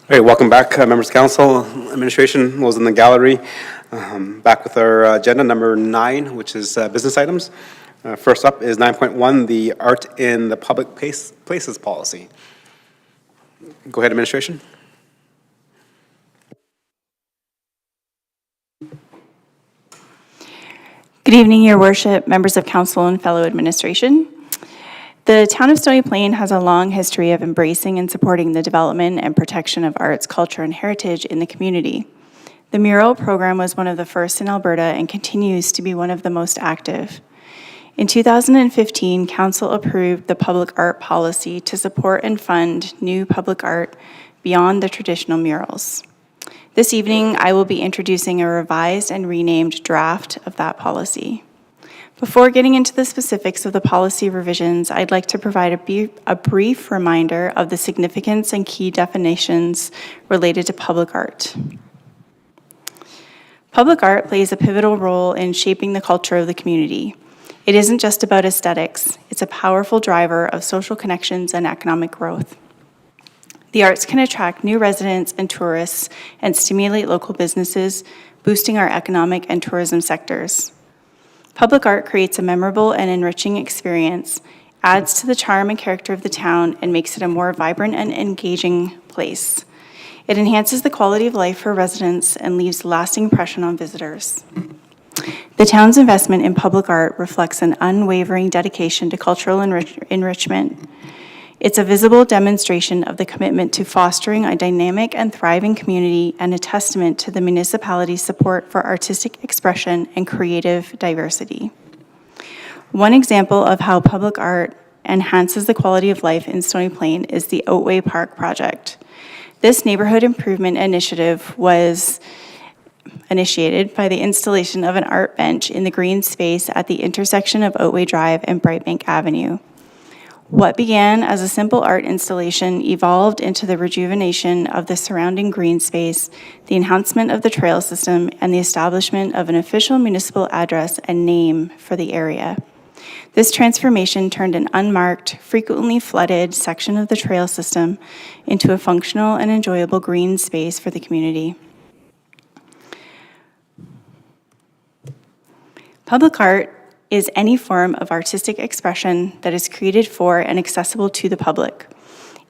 S1: All right, welcome back, members of council. Administration was in the gallery. Back with our agenda number 9, which is business items. First up is 9.1, the art in the public places policy. Go ahead, administration.
S12: Good evening, Your Worship, members of council, and fellow administration. The town of Stony Plain has a long history of embracing and supporting the development and protection of arts, culture, and heritage in the community. The mural program was one of the first in Alberta and continues to be one of the most active. In 2015, council approved the public art policy to support and fund new public art beyond the traditional murals. This evening, I will be introducing a revised and renamed draft of that policy. Before getting into the specifics of the policy revisions, I'd like to provide a brief reminder of the significance and key definitions related to public art. Public art plays a pivotal role in shaping the culture of the community. It isn't just about aesthetics, it's a powerful driver of social connections and economic growth. The arts can attract new residents and tourists and stimulate local businesses, boosting our economic and tourism sectors. Public art creates a memorable and enriching experience, adds to the charm and character of the town, and makes it a more vibrant and engaging place. It enhances the quality of life for residents and leaves a lasting impression on visitors. The town's investment in public art reflects an unwavering dedication to cultural enrichment. It's a visible demonstration of the commitment to fostering a dynamic and thriving community and a testament to the municipality's support for artistic expression and creative diversity. One example of how public art enhances the quality of life in Stony Plain is the Oatway Park project. This neighborhood improvement initiative was initiated by the installation of an art bench in the green space at the intersection of Oatway Drive and Brightbank Avenue. What began as a simple art installation evolved into the rejuvenation of the surrounding green space, the enhancement of the trail system, and the establishment of an official municipal address and name for the area. This transformation turned an unmarked, frequently flooded section of the trail system into a functional and enjoyable green space for the community. Public art is any form of artistic expression that is created for and accessible to the public.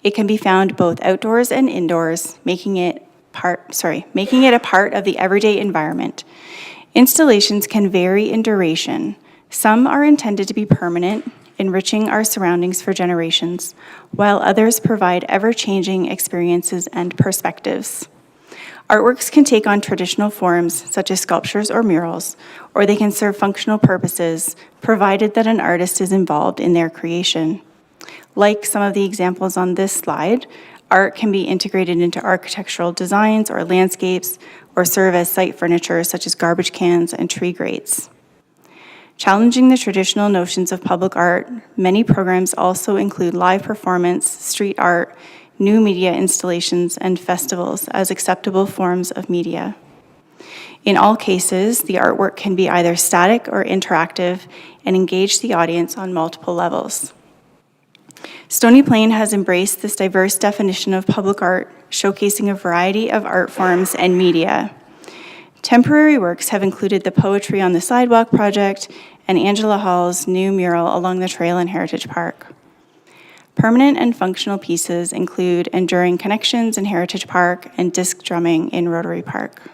S12: It can be found both outdoors and indoors, making it a part of the everyday environment. Installations can vary in duration. Some are intended to be permanent, enriching our surroundings for generations, while others provide ever-changing experiences and perspectives. Artworks can take on traditional forms, such as sculptures or murals, or they can serve functional purposes, provided that an artist is involved in their creation. Like some of the examples on this slide, art can be integrated into architectural designs or landscapes, or serve as site furniture, such as garbage cans and tree grates. Challenging the traditional notions of public art, many programs also include live performance, street art, new media installations, and festivals as acceptable forms of media. In all cases, the artwork can be either static or interactive and engage the audience on multiple levels. Stony Plain has embraced this diverse definition of public art, showcasing a variety of art forms and media. Temporary works have included the Poetry on the Sidewalk project and Angela Hall's new mural along the trail in Heritage Park. Permanent and functional pieces include Enduring Connections in Heritage Park and disc drumming in Rotary Park.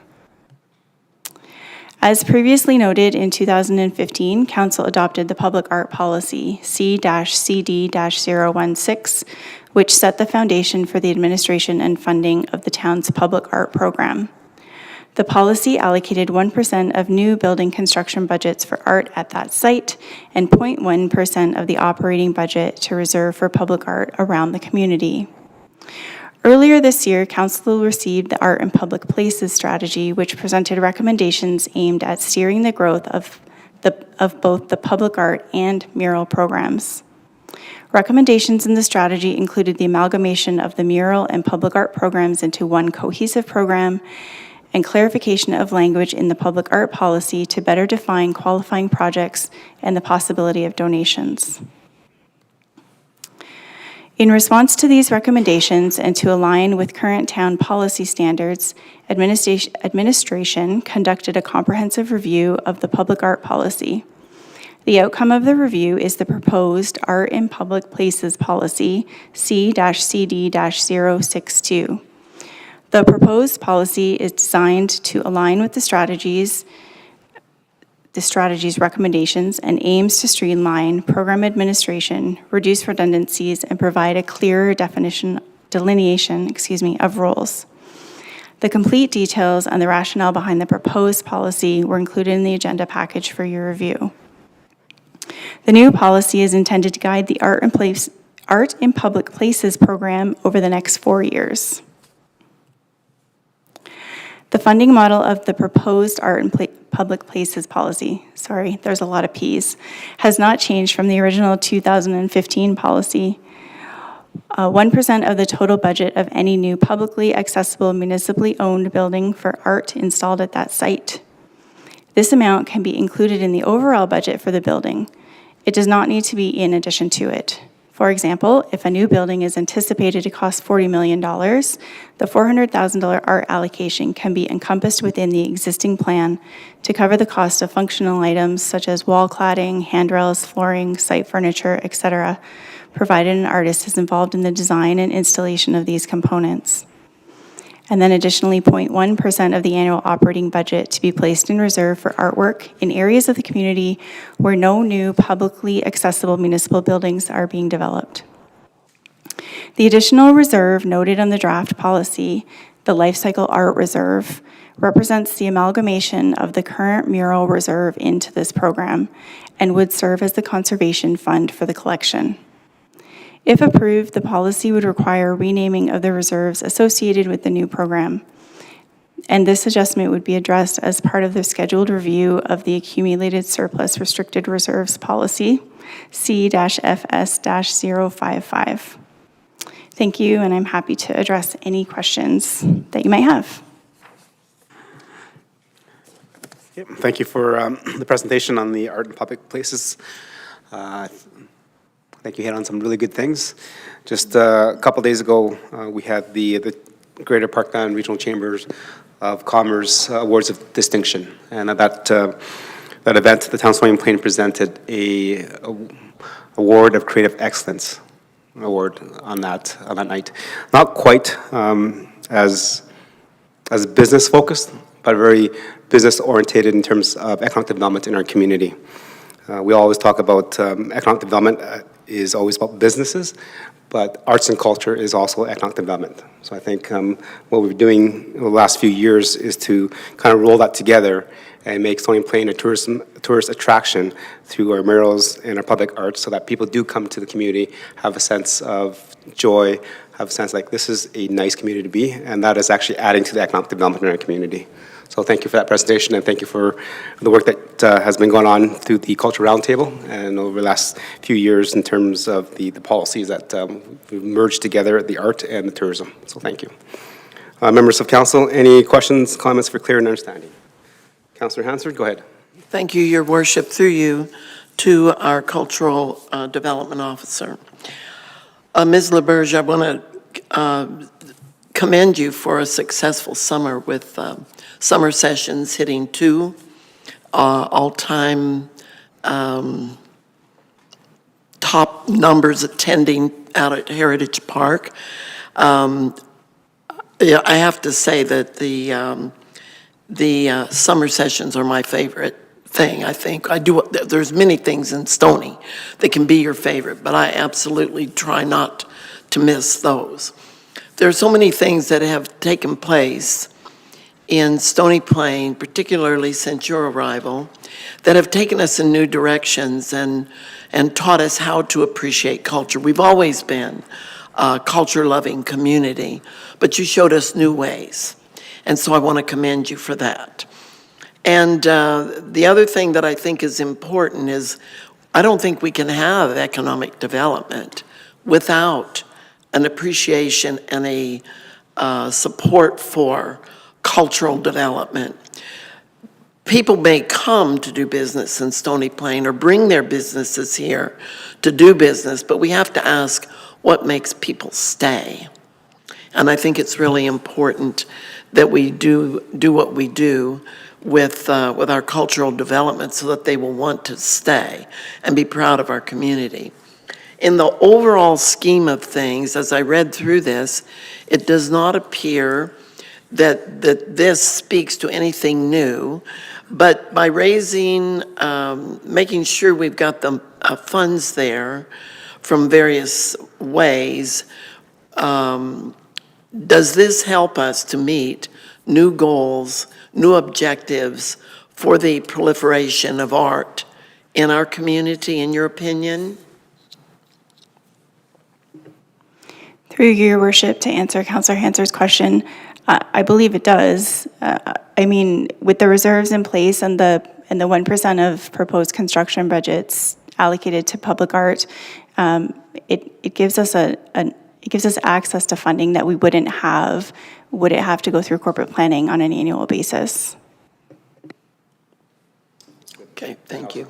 S12: As previously noted, in 2015, Council adopted the Public Art Policy C-CD-016, which set the foundation for the administration and funding of the town's public art program. The policy allocated 1% of new building construction budgets for art at that site and 0.1% of the operating budget to reserve for public art around the community. Earlier this year, Council received the Art in Public Places strategy, which presented recommendations aimed at steering the growth of both the public art and mural programs. Recommendations in the strategy included the amalgamation of the mural and public art programs into one cohesive program, and clarification of language in the public art policy to better define qualifying projects and the possibility of donations. In response to these recommendations and to align with current town policy standards, administration conducted a comprehensive review of the public art policy. The outcome of the review is the proposed Art in Public Places Policy, C-CD-062. The proposed policy is designed to align with the strategy's recommendations and aims to streamline program administration, reduce redundancies, and provide a clearer delineation of roles. The complete details and the rationale behind the proposed policy were included in the agenda package for your review. The new policy is intended to guide the Art in Public Places program over the next 4 years. The funding model of the proposed Art in Public Places policy, sorry, there's a lot of Ps, has not changed from the original 2015 policy. 1% of the total budget of any new publicly accessible municipally owned building for art installed at that site. This amount can be included in the overall budget for the building. It does not need to be in addition to it. For example, if a new building is anticipated to cost $40 million, the $400,000 art allocation can be encompassed within the existing plan to cover the cost of functional items such as wall cladding, handrails, flooring, site furniture, etc., provided an artist is involved in the design and installation of these components. And then additionally, 0.1% of the annual operating budget to be placed in reserve for artwork in areas of the community where no new publicly accessible municipal buildings are being developed. The additional reserve noted on the draft policy, the Life Cycle Art Reserve, represents the amalgamation of the current mural reserve into this program and would serve as the conservation fund for the collection. If approved, the policy would require renaming of the reserves associated with the new program. And this adjustment would be addressed as part of the scheduled review of the Accumulated Surplus Restricted Reserves Policy, C-FS-055. Thank you, and I'm happy to address any questions that you might have.
S1: Yep, thank you for the presentation on the Art in Public Places. I think you hit on some really good things. Just a couple days ago, we had the Greater Parkland Regional Chambers of Commerce Awards of Distinction. And at that event, the Town of Stony Plain presented a Award of Creative Excellence award on that night. Not quite as business focused, but very business oriented in terms of economic development in our community. We always talk about economic development is always about businesses, but arts and culture is also economic development. So I think what we're doing in the last few years is to kind of roll that together and make Stony Plain a tourist attraction through our murals and our public arts so that people do come to the community, have a sense of joy, have a sense like this is a nice community to be, and that is actually adding to the economic development in our community. So thank you for that presentation, and thank you for the work that has been going on through the Culture Roundtable and over the last few years in terms of the policies that we've merged together, the art and the tourism. So thank you. Members of council, any questions, comments for clear and understanding? Councillor Hansard, go ahead.
S8: Thank you, Your Worship, through you to our Cultural Development Officer. Ms. LaBerge, I want to commend you for a successful summer with summer sessions hitting 2 all-time top numbers attending out at Heritage Park. Yeah, I have to say that the summer sessions are my favorite thing, I think. There's many things in Stony that can be your favorite, but I absolutely try not to miss those. There are so many things that have taken place in Stony Plain, particularly since your arrival, that have taken us in new directions and taught us how to appreciate culture. We've always been a culture-loving community, but you showed us new ways. And so I want to commend you for that. And the other thing that I think is important is I don't think we can have economic development without an appreciation and a support for cultural development. People may come to do business in Stony Plain or bring their businesses here to do business, but we have to ask, what makes people stay. And I think it's really important that we do what we do with our cultural development so that they will want to stay and be proud of our community. In the overall scheme of things, as I read through this, it does not appear that this speaks to anything new, but by raising, making sure we've got the funds there from various ways, does this help us to meet new goals, new objectives for the proliferation of art in our community, in your opinion?
S12: Through your worship, to answer Councillor Hanser's question, I believe it does. I mean, with the reserves in place and the 1% of proposed construction budgets allocated to public art, it gives us it gives us access to funding that we wouldn't have, would it have to go through corporate planning on an annual basis.
S8: Okay, thank you.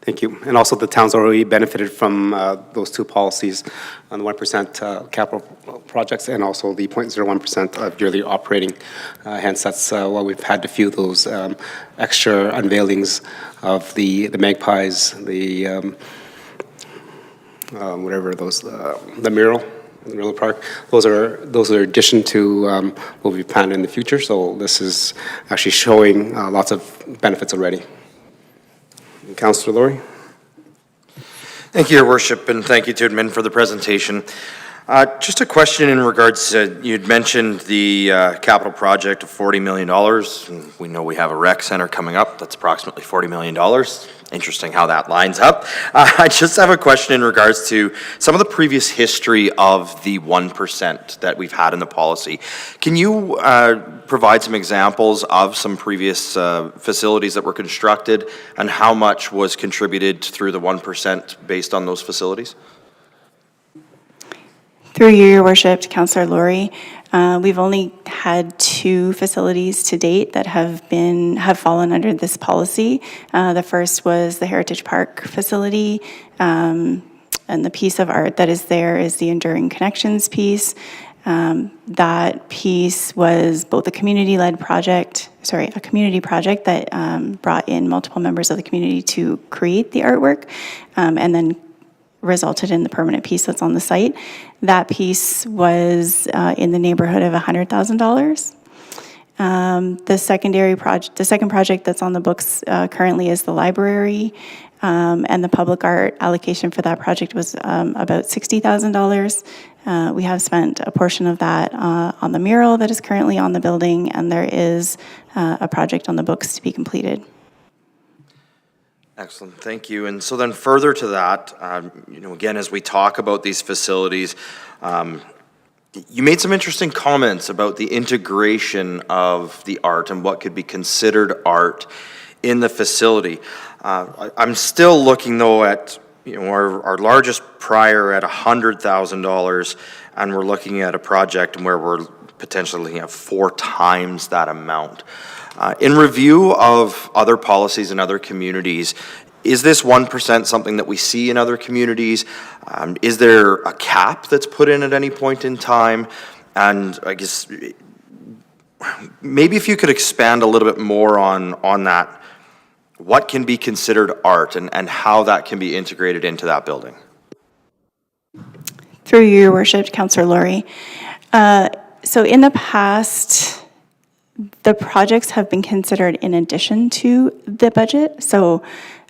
S1: Thank you. And also, the town's already benefited from those two policies on the 1% capital projects and also the 0.01% of yearly operating. Hence, that's why we've had to few those extra unveilings of the magpies, the whatever those, the mural in the Mural Park. Those are addition to what we've planned in the future. So this is actually showing lots of benefits already. Councillor Laurie.
S6: Thank you, Your Worship, and thank you to admin for the presentation. Just a question in regards to, you'd mentioned the capital project of $40 million. And we know we have a rec center coming up that's approximately $40 million. Interesting how that lines up. I just have a question in regards to some of the previous history of the 1% that we've had in the policy. Can you provide some examples of some previous facilities that were constructed and how much was contributed through the 1% based on those facilities?
S12: Through you, Your Worship, to Councillor Laurie, we've only had 2 facilities to date that have fallen under this policy. The first was the Heritage Park facility, and the piece of art that is there is the Enduring Connections piece. That piece was both a community project that brought in multiple members of the community to create the artwork, and then resulted in the permanent piece that's on the site. That piece was in the neighborhood of $100,000. The second project that's on the books currently is the library, and the public art allocation for that project was about $60,000. We have spent a portion of that on the mural that is currently on the building, and there is a project on the books to be completed.
S6: Excellent, thank you. And so then further to that, again, as we talk about these facilities, you made some interesting comments about the integration of the art and what could be considered art in the facility. I'm still looking though at our largest prior at $100,000, and we're looking at a project where we're potentially looking at 4 times that amount. In review of other policies in other communities, is this 1% something that we see in other communities? Is there a cap that's put in at any point in time? And I guess maybe if you could expand a little bit more on that, what can be considered art and how that can be integrated into that building?
S12: Through you, Your Worship, Councillor Laurie. So in the past, the projects have been considered in addition to the budget. So,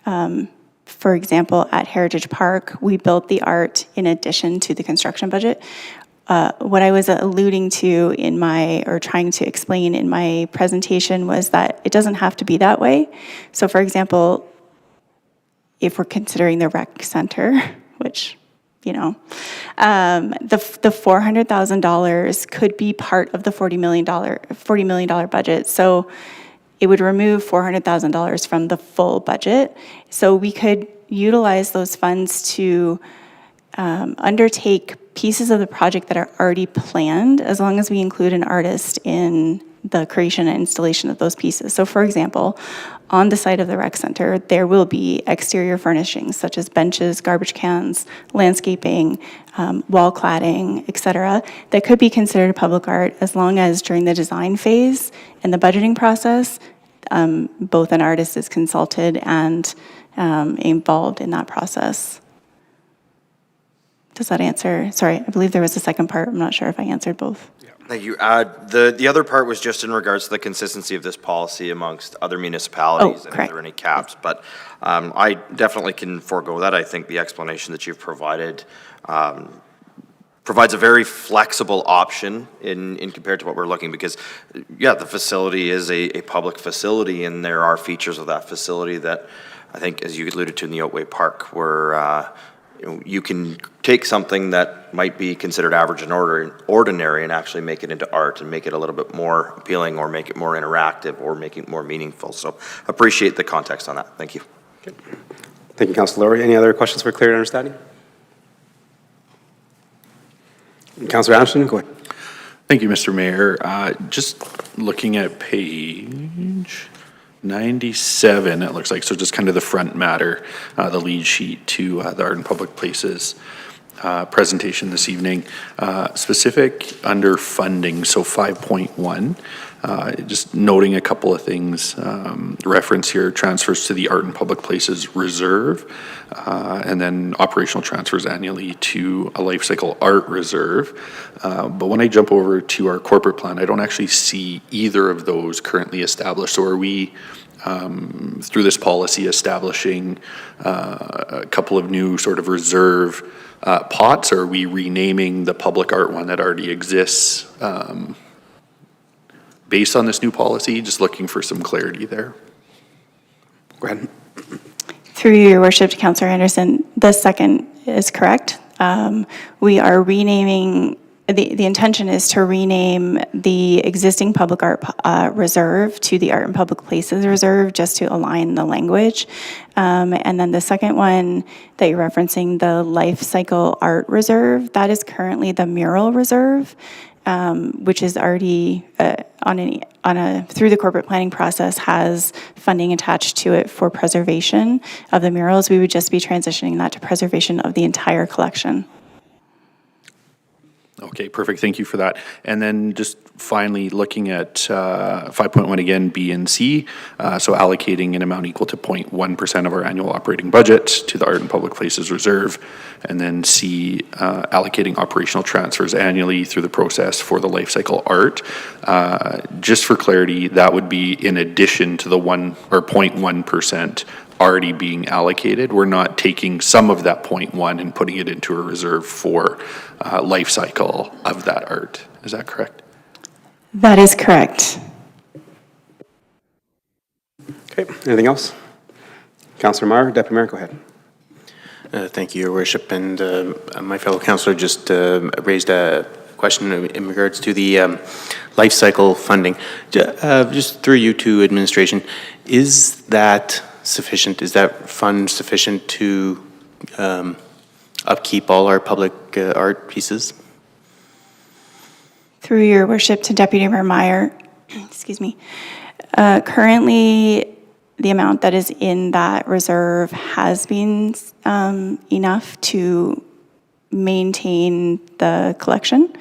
S12: for example, at Heritage Park, we built the art in addition to the construction budget. What I was alluding to trying to explain in my presentation was that it doesn't have to be that way. So, for example, if we're considering the rec center, which the $400,000 could be part of the $40 million budget. So it would remove $400,000 from the full budget. So we could utilize those funds to undertake pieces of the project that are already planned, as long as we include an artist in the creation and installation of those pieces. So for example, on the site of the rec center, there will be exterior furnishings such as benches, garbage cans, landscaping, wall cladding, et cetera, that could be considered public art as long as during the design phase and the budgeting process, both an artist is consulted and involved in that process. Does that answer? Sorry, I believe there was a second part. I'm not sure if I answered both.
S6: Thank you. The other part was just in regards to the consistency of this policy amongst other municipalities. And if
S12: correct.
S6: there are any caps, but I definitely can forego that. I think the explanation that you've provided provides a very flexible option in compared to what we're looking, because, yeah, the facility is a public facility, and there are features of that facility that I think, as you alluded to in the Oatway Park, where you can take something that might be considered average and ordinary and actually make it into art and make it a little bit more appealing, or make it more interactive, or make it more meaningful. So appreciate the context on that. Thank you.
S1: Okay. Thank you, Councilor Laurie. Any other questions for clear understanding? Councilor Anderson, go ahead.
S9: Thank you, Mr. Mayor. Just looking at page 97, it looks like, so just kind of the front matter, the lead sheet to the Art and Public Places presentation this evening, specific under funding, so 5.1, just noting a couple of things, reference here, transfers to the Art and Public Places Reserve, and then operational transfers annually to a life cycle art reserve. But when I jump over to our corporate plan, I don't actually see either of those currently established. So are we, through this policy, establishing a couple of new sort of reserve pots, or are we renaming the public art one that already exists based on this new policy? Just looking for some clarity there.
S1: Go ahead.
S12: Through your worship to Councillor Anderson, the second is correct. We are renaming, the intention is to rename the existing public art reserve to the Art and Public Places Reserve, just to align the language. And then the second one that you're referencing, the Life Cycle Art Reserve, that is currently the Mural Reserve, which is already through the corporate planning process, has funding attached to it for preservation of the murals. We would just be transitioning that to preservation of the entire collection.
S9: Okay, perfect. Thank you for that. And then just finally looking at 5.1 again, B and C, so allocating an amount equal to 0.1% of our annual operating budget to the Art and Public Places Reserve, and then C, allocating operational transfers annually through the process for the life cycle art. Just for clarity, that would be in addition to the 0.1% already being allocated. We're not taking some of that 0.1 and putting it into a reserve for life cycle of that art. Is that correct?
S12: That is correct.
S1: Okay, anything else? Councilor Meyer, Deputy Mayor, go ahead.
S2: Thank you, Your Worship. And my fellow councillor just raised a question in regards to the life cycle funding. Just through you to administration, is that sufficient? Is that fund sufficient to upkeep all our public art pieces?
S12: Through your worship to Deputy Mayor Meyer, excuse me. Currently, the amount that is in that reserve has been enough to maintain the collection.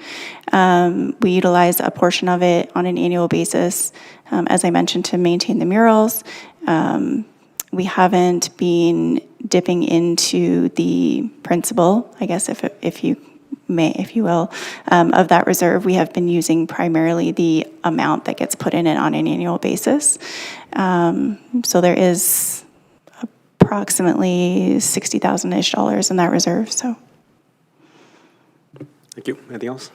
S12: We utilize a portion of it on an annual basis, as I mentioned, to maintain the murals. We haven't been dipping into the principal, I guess, if you will, of that reserve. We have been using primarily the amount that gets put in it on an annual basis. So there is approximately $60,000-ish in that reserve. So.
S1: Thank you. Anything else?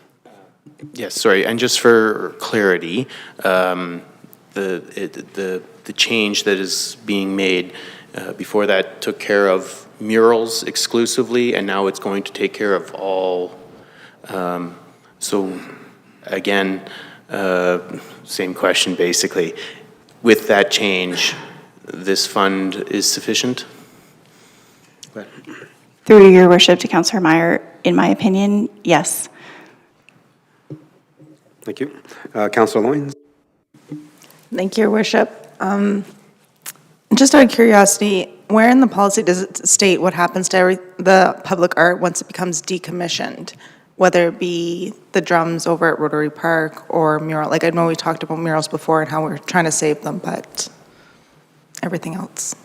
S2: Yes, sorry. And just for clarity, the change that is being made before that took care of murals exclusively, and now it's going to take care of all. So again, same question basically. With that change, this fund is sufficient?
S1: Go ahead.
S12: Through your worship to Councillor Meyer, in my opinion, yes.
S1: Thank you. Councilor Loynes?
S5: Thank you, Your Worship. Just out of curiosity, where in the policy does it state what happens to the public art once it becomes decommissioned? Whether it be the drums over at Rotary Park or mural, like I know we talked about murals before and how we're trying to save them, but everything else.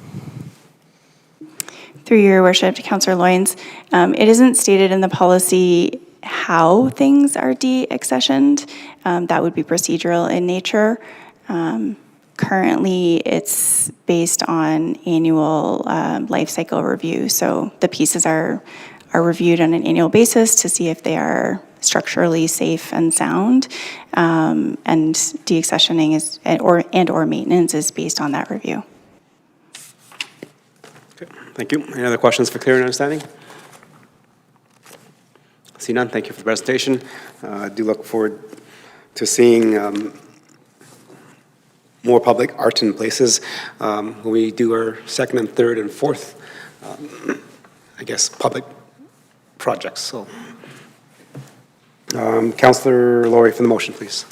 S12: Through your worship to Councillor Loynes, it isn't stated in the policy how things are de-accessioned. That would be procedural in nature. Currently, it's based on annual life cycle review. So the pieces are reviewed on an annual basis to see if they are structurally safe and sound. And de-accessioning is, or maintenance is based on that review.
S1: Okay, thank you. Any other questions for clear and understanding? See none, thank you for the presentation. I do look forward to seeing more public art in places when we do our second and third and fourth, I guess, public projects. So, Councillor Laurie for the motion, please.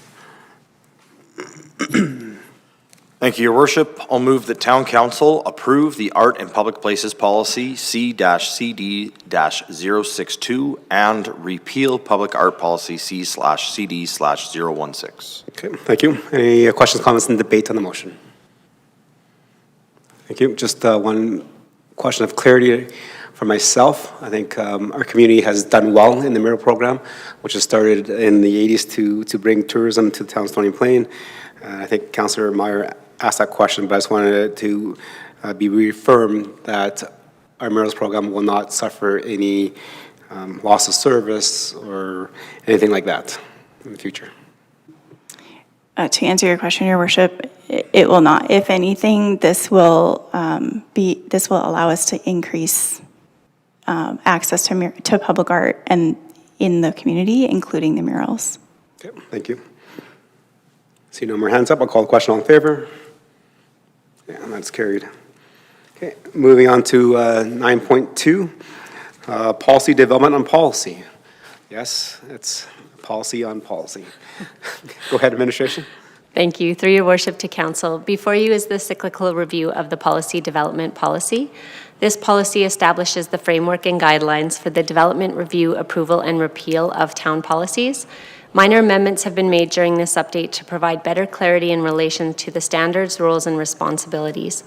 S6: Thank you, Your Worship. I'll move that Town Council approve the Art in Public Places Policy C-CD-062 and repeal Public Art Policy C/CD/016.
S1: Okay, thank you. Any questions, comments, and debate on the motion? Thank you. Just one question of clarity for myself. I think our community has done well in the mural program, which has started in the 80s to bring tourism to the town of Stony Plain. I think Councillor Meyer asked that question, but I just wanted to be reaffirmed that our murals program will not suffer any loss of service or anything like that in the future.
S12: To answer your question, Your Worship, it will not. If anything, this will allow us to increase access to public art and in the community, including the murals.
S1: Okay, thank you. See no more hands up. I'll call the question. All in favor? Yeah, and that's carried. Okay, moving on to 9.2, policy development on policy. Yes, it's policy on policy. Go ahead, administration.
S4: Thank you. Through your worship to council, before you is the cyclical review of the policy development policy. This policy establishes the framework and guidelines for the development, review, approval, and repeal of town policies. Minor amendments have been made during this update to provide better clarity in relation to the standards, rules, and responsibilities.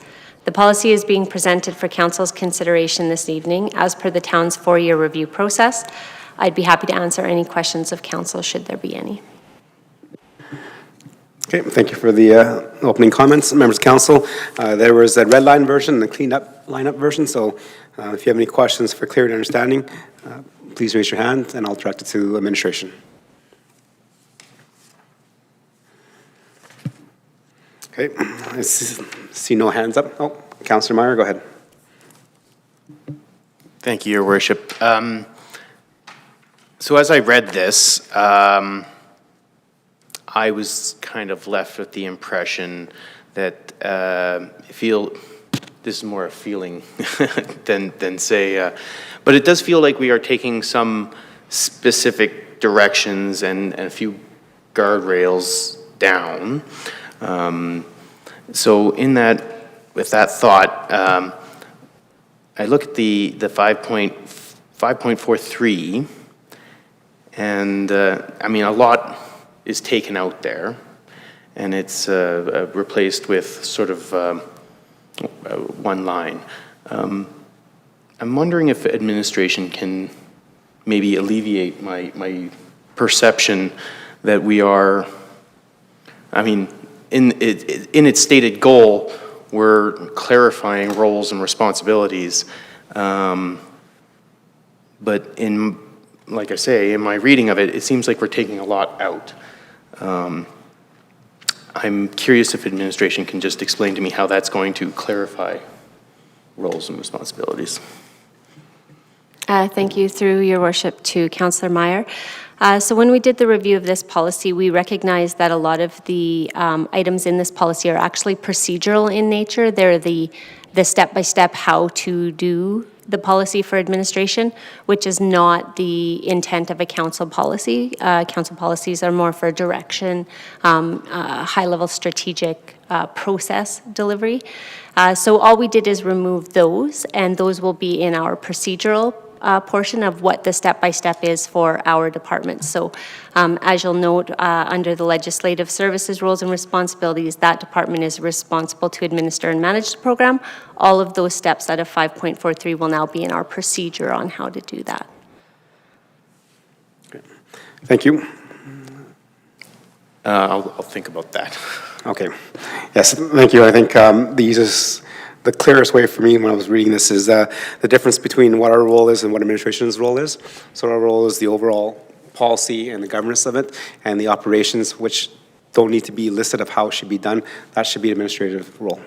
S4: The policy is being presented for council's consideration this evening as per the town's 4-year review process. I'd be happy to answer any questions of council should there be any.
S1: Okay, thank you for the opening comments. Members of council, there was a red line version and a cleaned up lineup version, so if you have any questions for clarity and understanding, please raise your hand and I'll direct it to administration. Okay, I see no hands up. Oh, Councillor Meyer, go ahead.
S2: Thank you, Your Worship. So as I read this, I was kind of left with the impression that feel this is more a feeling than say, but it does feel like we are taking some specific directions and a few guardrails down. So with that thought, I look at the 5.43, and I mean, a lot is taken out there, and it's replaced with sort of one line. I'm wondering if administration can maybe alleviate my perception that we are, I mean, in its stated goal, we're clarifying roles and responsibilities. But like I say, in my reading of it, it seems like we're taking a lot out. I'm curious if administration can just explain to me how that's going to clarify roles and responsibilities.
S4: Thank you. Through your worship to Councillor Meyer. So when we did the review of this policy, we recognized that a lot of the items in this policy are actually procedural in nature. They're the step-by-step how to do the policy for administration, which is not the intent of a council policy. Council policies are more for direction, high-level strategic process delivery. So all we did is remove those, and those will be in our procedural portion of what the step-by-step is for our department. So as you'll note, under the legislative services roles and responsibilities, that department is responsible to administer and manage the program. All of those steps out of 5.43 will now be in our procedure on how to do that.
S1: Thank you.
S2: I'll think about that.
S1: Okay. Yes, thank you. I think the clearest way for me when I was reading this is the difference between what our role is and what administration's role is. So our role is the overall policy and the governance of it, and the operations, which don't need to be listed of how it should be done. That should be administrative role.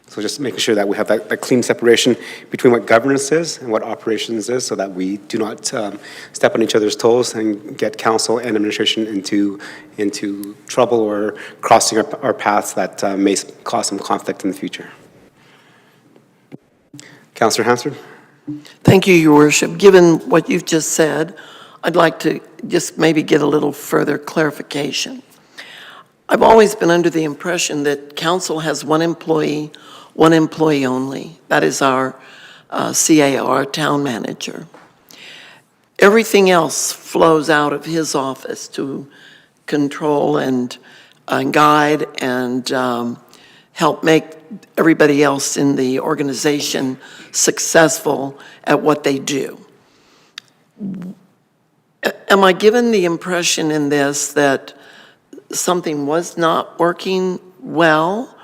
S1: So just making sure that we have that clean separation between what governance is and what operations is, so that we do not step on each other's toes and get council and administration into trouble or crossing our paths that may cause some conflict in the future. Councillor Hansard?
S8: Thank you, Your Worship. Given what you've just said, I'd like to just maybe get a little further clarification. I've always been under the impression that council has one employee only. That is our CAO, our town manager. Everything else flows out of his office to control and guide and help make everybody else in the organization successful at what they do. Am I given the impression in this that something was not working well?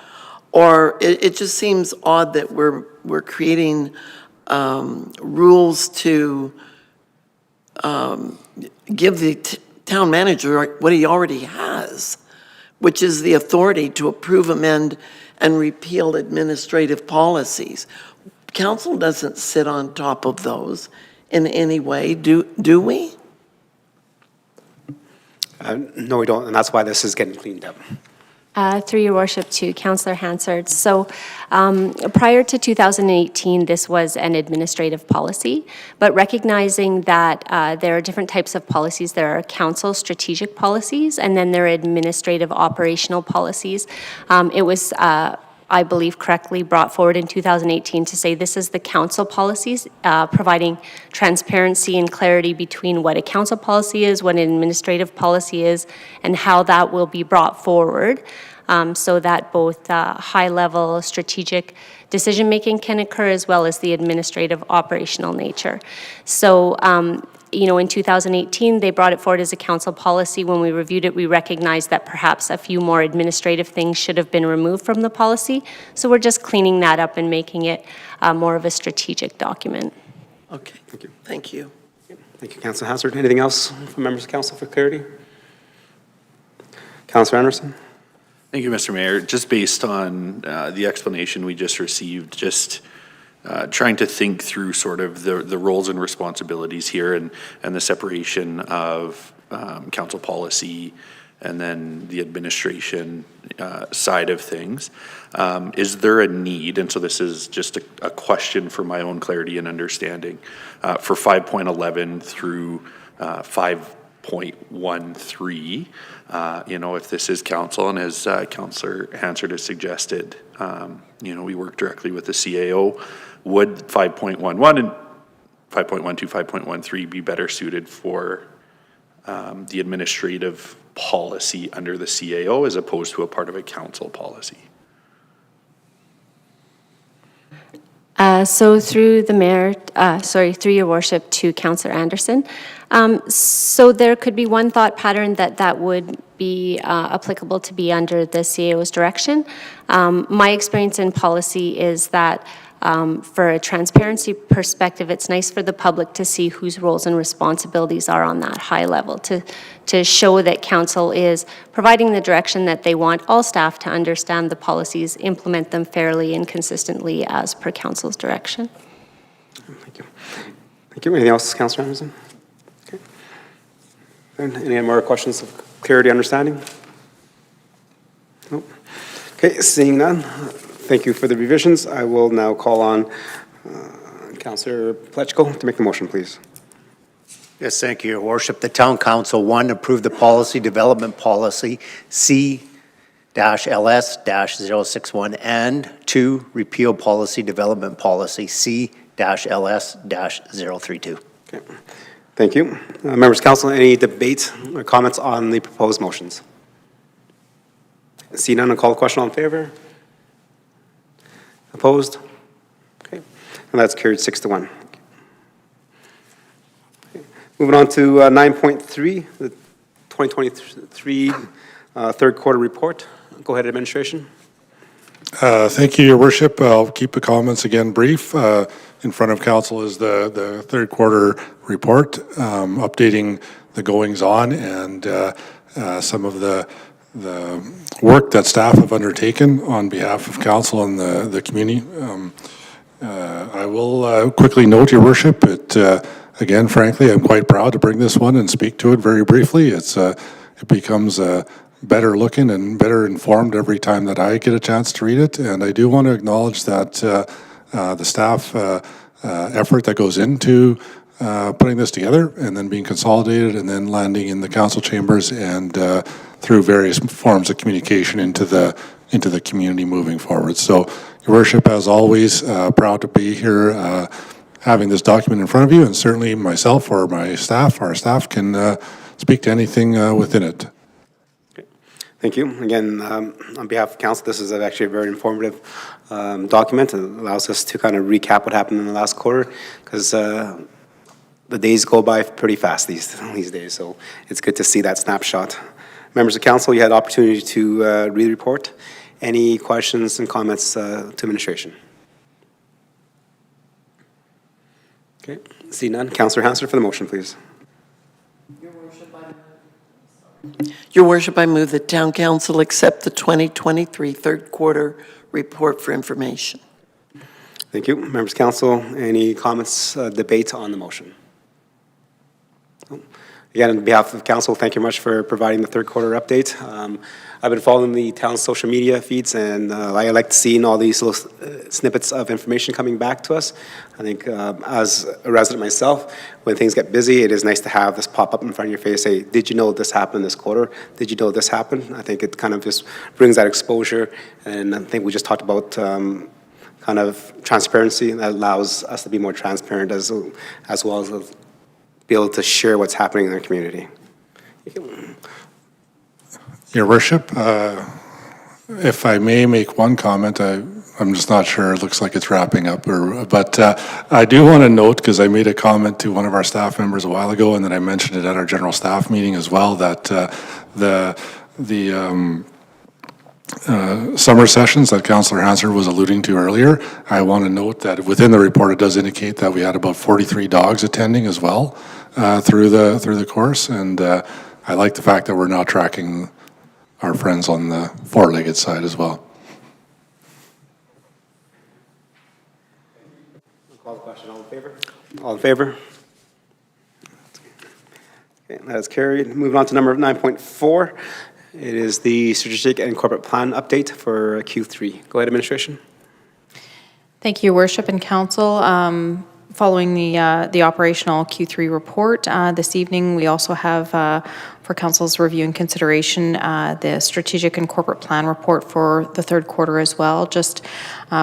S8: Or it just seems odd that we're creating rules to give the town manager what he already has, which is the authority to approve, amend, and repeal administrative policies. Council doesn't sit on top of those in any way, do we?
S1: No, we don't, and that's why this is getting cleaned up.
S4: Through your worship to Councillor Hansard. So prior to 2018, this was an administrative policy, but recognizing that there are different types of policies. There are council strategic policies, and then there are administrative operational policies. It was, I believe, correctly brought forward in 2018 to say this is the council policies, providing transparency and clarity between what a council policy is, what an administrative policy is, and how that will be brought forward, so that both high-level strategic decision-making can occur, as well as the administrative operational nature. So, you know, in 2018, they brought it forward as a council policy. When we reviewed it, we recognized that perhaps a few more administrative things should have been removed from the policy. So we're just cleaning that up and making it more of a strategic document.
S8: Okay.
S1: Thank you.
S8: Thank you.
S1: Thank you, Councillor Hansard. Anything else from members of council for clarity? Councillor Anderson?
S9: Thank you, Mr. Mayor. Just based on the explanation we just received, just trying to think through sort of the roles and responsibilities here and the separation of council policy and then the administration side of things. Is there a need, and so this is just a question for my own clarity and understanding, for 5.11 through 5.13, you know, if this is council, and as Councillor Hansard has suggested, you know, we work directly with the CAO, would 5.11 and 5.12, 5.13 be better suited for the administrative policy under the CAO as opposed to a part of a council policy?
S4: So through the mayor, through your worship to Councillor Anderson. So there could be one thought pattern that would be applicable to be under the CAO's direction. My experience in policy is that for a transparency perspective, it's nice for the public to see whose roles and responsibilities are on that high level, to show that council is providing the direction that they want all staff to understand the policies, implement them fairly and consistently as per council's direction.
S1: Thank you. Thank you. Anything else, Councillor Anderson? Okay. And any more questions of clarity, understanding? Nope. Okay, seeing none. Thank you for the revisions. I will now call on Councillor Pletchko to make the motion, please.
S3: Yes, thank you, Your Worship. The Town Council, one, approve the policy development policy C-LS-061, and two, repeal policy development policy C-LS-032.
S1: Okay. Thank you. Members of council, any debate or comments on the proposed motions? See none, I'll call the question. All in favor? Opposed? Okay. And that's carried 6-1. Okay. Moving on to 9.3, the 2023 third quarter report. Go ahead, administration.
S11: Thank you, Your Worship. I'll keep the comments again brief. In front of council is the third quarter report, updating the goings-on and some of the work that staff have undertaken on behalf of council and the community. I will quickly note, Your Worship, again, frankly, I'm quite proud to bring this one and speak to it very briefly. It becomes better looking and better informed every time that I get a chance to read it. And I do want to acknowledge that the staff effort that goes into putting this together and then being consolidated and then landing in the council chambers and through various forms of communication into the community moving forward. So, Your Worship, as always, proud to be here having this document in front of you, and certainly myself or our staff can speak to anything within it.
S1: Thank you. Again, on behalf of council, this is actually a very informative document. It allows us to kind of recap what happened in the last quarter, because the days go by pretty fast these days, so it's good to see that snapshot. Members of council, you had the opportunity to read the report. Any questions and comments to administration? Okay, see none. Councillor Hansard for the motion, please.
S8: Your Worship, I move that Town Council accept the 2023 third quarter report for information.
S1: Thank you. Members of council, any comments, debate on the motion? Again, on behalf of council, thank you much for providing the third quarter update. I've been following the town's social media feeds, and I like seeing all these little snippets of information coming back to us. I think as a resident myself, when things get busy, it is nice to have this pop up in front of your face, say, did you know this happened this quarter? Did you know this happened? I think it kind of just brings that exposure, and I think we just talked about kind of transparency that allows us to be more transparent as well as be able to share what's happening in our community.
S11: Your Worship, if I may make one comment, I'm just not sure, it looks like it's wrapping up, but I do want to note, because I made a comment to one of our staff members a while ago, and then I mentioned it at our general staff meeting as well, that the summer sessions that Councillor Hansard was alluding to earlier, I want to note that within the report, it does indicate that we had about 43 dogs attending as well through the course, and I like the fact that we're now tracking our friends on the four-legged side as well.
S1: Call the question. All in favor? All in favor? Okay, that is carried. Moving on to number 9.4. It is the strategic and corporate plan update for Q3. Go ahead, administration.
S13: Thank you, Your Worship and Council. Following the operational Q3 report, this evening we also have for Council's review and consideration the strategic and corporate plan report for the third quarter as well, just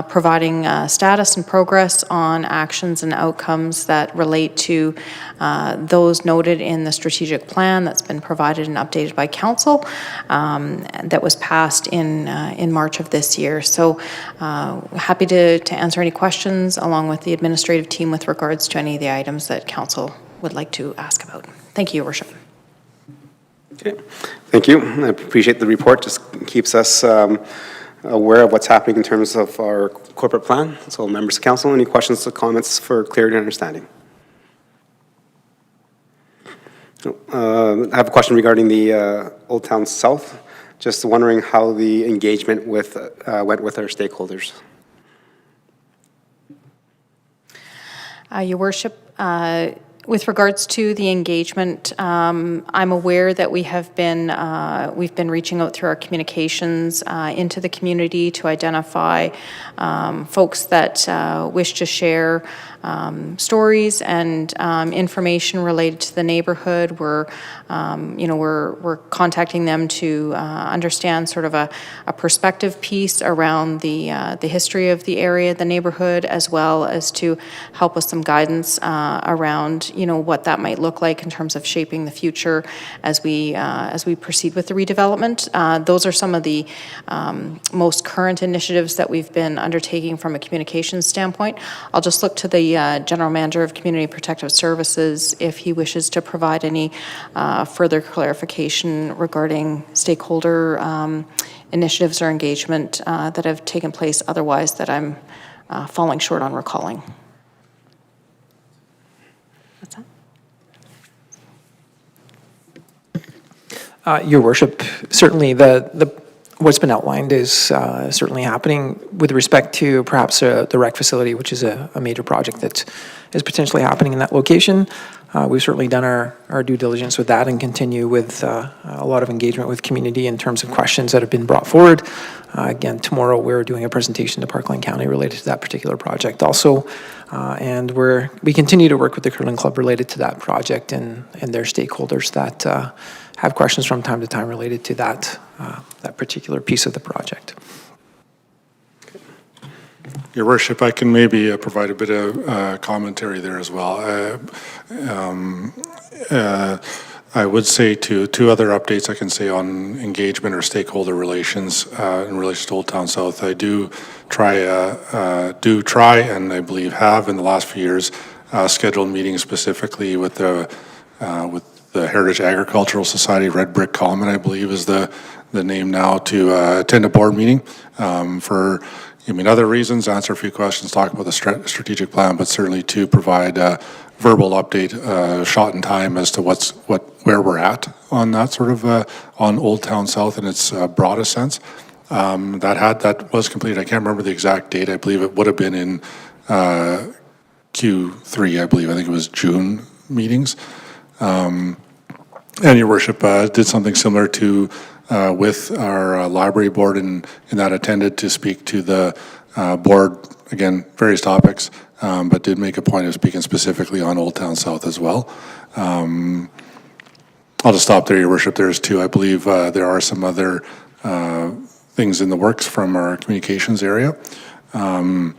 S13: providing status and progress on actions and outcomes that relate to those noted in the strategic plan that's been provided and updated by Council that was passed in March of this year. So happy to answer any questions along with the administrative team with regards to any of the items that Council would like to ask about. Thank you, Your Worship.
S1: Okay, thank you. I appreciate the report. Just keeps us aware of what's happening in terms of our corporate plan. So members of council, any questions or comments for clarity and understanding? I have a question regarding the Old Town South. Just wondering how the engagement went with our stakeholders.
S13: Your Worship, With regards to the engagement, I'm aware that we've been reaching out through our communications into the community to identify folks that wish to share stories and information related to the neighborhood. We're contacting them to understand sort of a perspective piece around the history of the area, the neighborhood, as well as to help with some guidance around, what that might look like in terms of shaping the future as we proceed with the redevelopment. Those are some of the most current initiatives that we've been undertaking from a communications standpoint. I'll just look to the General Manager of Community Protective Services if he wishes to provide any further clarification regarding stakeholder initiatives or engagement that have taken place otherwise that I'm falling short on recalling. What's that?
S14: Your Worship, certainly what's been outlined is certainly happening with respect to perhaps the rec facility, which is a major project that is potentially happening in that location. We've certainly done our due diligence with that and continue with a lot of engagement with community in terms of questions that have been brought forward. Again, tomorrow we're doing a presentation to Parkland County related to that particular project also. And we continue to work with the Curling Club related to that project and their stakeholders that have questions from time to time related to that particular piece of the project.
S11: Your Worship, I can maybe provide a bit of commentary there as well. I would say two other updates I can say on engagement or stakeholder relations in relation to Old Town South. I do try and I believe have in the last few years scheduled meetings specifically with the Heritage Agricultural Society, Red Brick Common, I believe is the name now, to attend a board meeting for other reasons, answer a few questions, talk about the strategic plan, but certainly to provide a verbal update, shot in time as to where we're at on that sort of on Old Town South in its broadest sense. That was completed. I can't remember the exact date. I believe it would have been in Q3. I think it was June meetings. And Your Worship did something similar to with our library board in that attended to speak to the board, again, various topics, but did make a point of speaking specifically on Old Town South as well. I'll just stop there, Your Worship. There's two. I believe there are some other things in the works from our communications area. And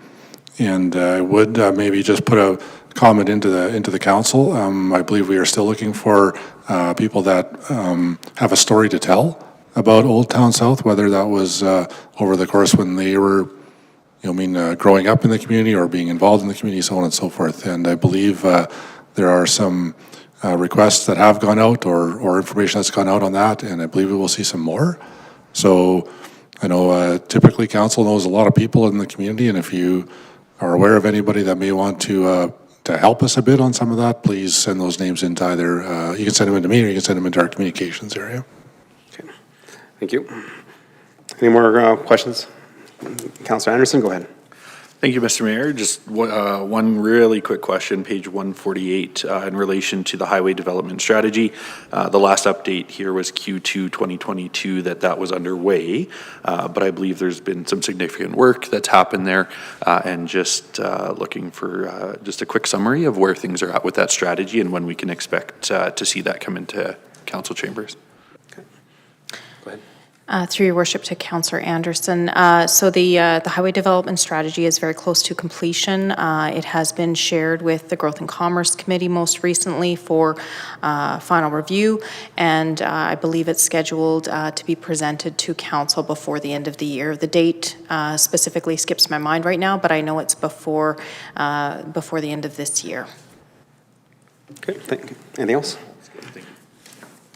S11: I would maybe just put a comment into the council. I believe we are still looking for people that have a story to tell about Old Town South, whether that was over the course when they were, growing up in the community or being involved in the community, so on and so forth. And I believe there are some requests that have gone out or information that's gone out on that, and I believe we will see some more. So I know typically council knows a lot of people in the community, and if you are aware of anybody that may want to help us a bit on some of that, please send those names into either, you can send them into me or you can send them into our communications area.
S1: Okay. Thank you. Any more questions? Councillor Anderson, go ahead.
S9: Thank you, Mr. Mayor. Just one really quick question, page 148, in relation to the highway development strategy. The last update here was Q2 2022 that was underway, but I believe there's been some significant work that's happened there, and just looking for just a quick summary of where things are at with that strategy and when we can expect to see that come into council chambers.
S13: Through Your Worship to Councillor Anderson. So the highway development strategy is very close to completion. It has been shared with the Growth and Commerce Committee most recently for final review, and I believe it's scheduled to be presented to council before the end of the year. The date specifically skips my mind right now, but I know it's before the end of this year.
S1: Okay, thank you. Anything else?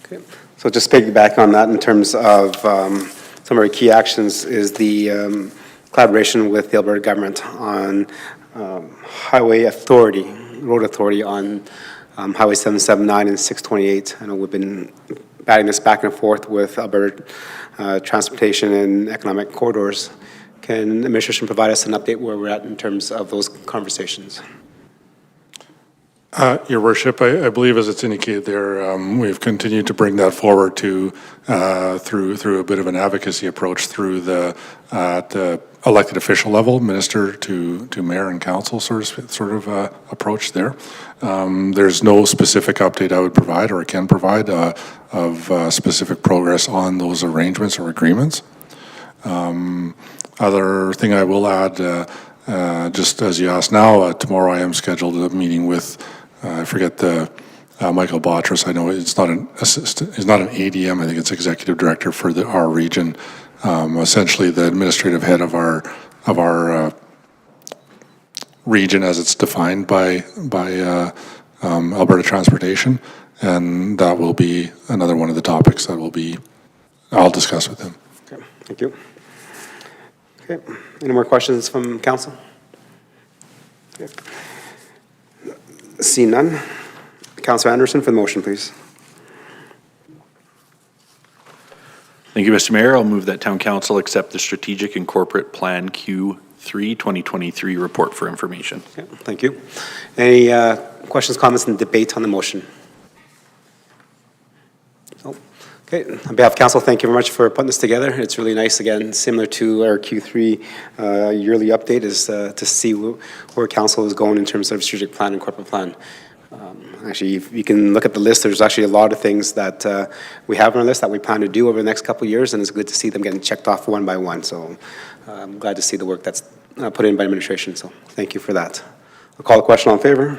S1: Okay. So just piggyback on that in terms of some of our key actions is the collaboration with the Alberta government on highway authority, road authority on Highway 779 and 628. I know we've been batting this back and forth with Alberta Transportation and Economic Corridors. Can the administration provide us an update where we're at in terms of those conversations?
S11: Your Worship, I believe as it's indicated there, we've continued to bring that forward to, through a bit of an advocacy approach through the elected official level, minister to mayor and council sort of approach there. There's no specific update I would provide or can provide of specific progress on those arrangements or agreements. Other thing I will add, just as you asked now, tomorrow I am scheduled a meeting with, I forget Michael Botras. I know it's not an assistant, it's not an ADM. I think it's executive director for our region. Essentially, the administrative head of our region as it's defined by Alberta Transportation, and that will be another one of the topics that I'll discuss with him.
S1: Okay, thank you. Okay, any more questions from council? Okay. See none. Councilor Anderson for the motion, please.
S9: Thank you, Mr. Mayor. I'll move that Town Council accept the Strategic and Corporate Plan Q3 2023 report for information.
S1: Okay, thank you. Any questions, comments, and debate on the motion? No. Okay, on behalf of council, thank you very much for putting this together. It's really nice, again, similar to our Q3 yearly update, is to see where council is going in terms of strategic plan and corporate plan. Actually, if you can look at the list, there's actually a lot of things that we have on our list that we plan to do over the next couple of years, and it's good to see them getting checked off one by one. So I'm glad to see the work that's put in by administration, so thank you for that. I'll call the question on favor.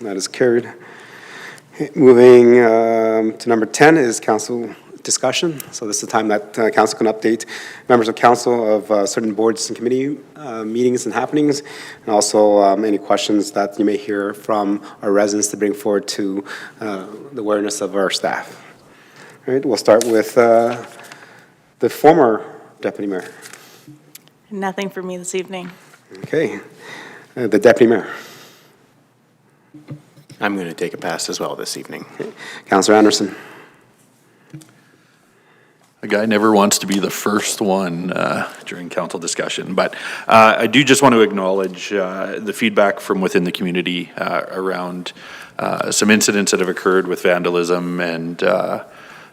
S1: That is carried. Moving to number 10 is council discussion. So this is the time that council can update members of council of certain boards and committee meetings and happenings, and also any questions that you may hear from our residents to bring forward to the awareness of our staff. All right, we'll start with the former deputy mayor.
S5: Nothing for me this evening.
S1: Okay, the deputy mayor.
S2: I'm going to take a pass as well this evening.
S1: Okay. Councilor Anderson.
S9: A guy never wants to be the first one during council discussion, but I do just want to acknowledge the feedback from within the community around some incidents that have occurred with vandalism and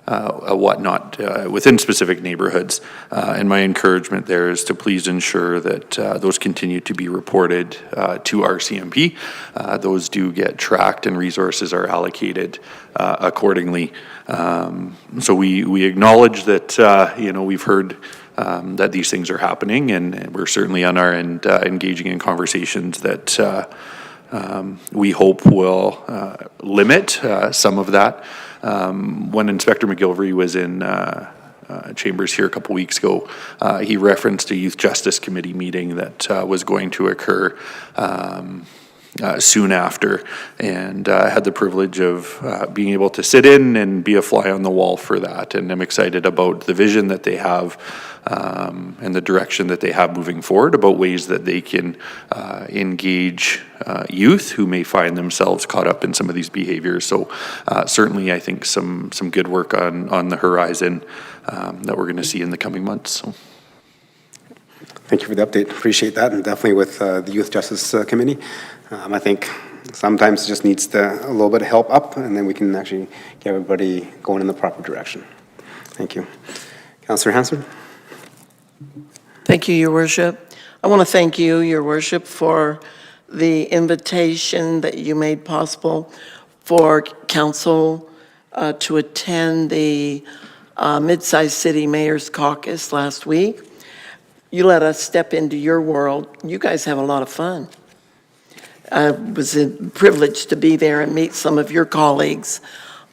S9: whatnot within specific neighborhoods. And my encouragement there is to please ensure that those continue to be reported to RCMP. Those do get tracked and resources are allocated accordingly. So we acknowledge that, we've heard that these things are happening, and we're certainly on our end engaging in conversations that we hope will limit some of that. When Inspector McGilvery was in Chambers here a couple weeks ago, he referenced a Youth Justice Committee meeting that was going to occur soon after, and had the privilege of being able to sit in and be a fly on the wall for that. And I'm excited about the vision that they have and the direction that they have moving forward about ways that they can engage youth who may find themselves caught up in some of these behaviors. So certainly I think some good work on the horizon that we're going to see in the coming months. So.
S1: Thank you for the update. Appreciate that, and definitely with the Youth Justice Committee. I think sometimes it just needs a little bit of help up, and then we can actually get everybody going in the proper direction. Thank you. Councillor Hansard.
S8: Thank you, Your Worship. I want to thank you, Your Worship, for the invitation that you made possible for council to attend the Mid-Sized City Mayor's Caucus last week. You let us step into your world. You guys have a lot of fun. I was privileged to be there and meet some of your colleagues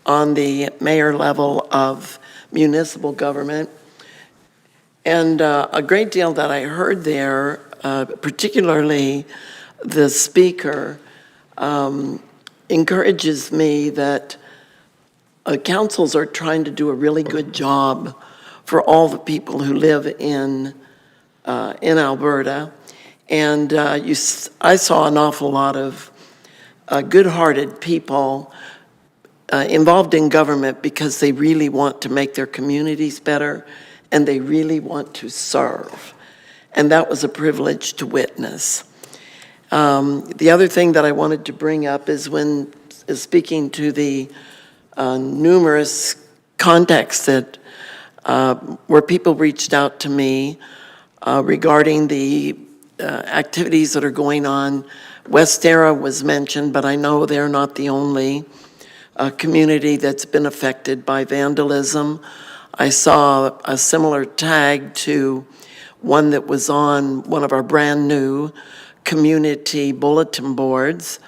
S8: on the mayor level of municipal government. And a great deal that I heard there, particularly the speaker, encourages me that councils are trying to do a really good job for all the people who live in Alberta. And I saw an awful lot of good-hearted people involved in government because they really want to make their communities better and they really want to serve. And that was a privilege to witness. The other thing that I wanted to bring up is speaking to the numerous contexts that where people reached out to me regarding the activities that are going on. West Era was mentioned, but I know they're not the only community that's been affected by vandalism. I saw a similar tag to one that was on one of our brand-new community bulletin boards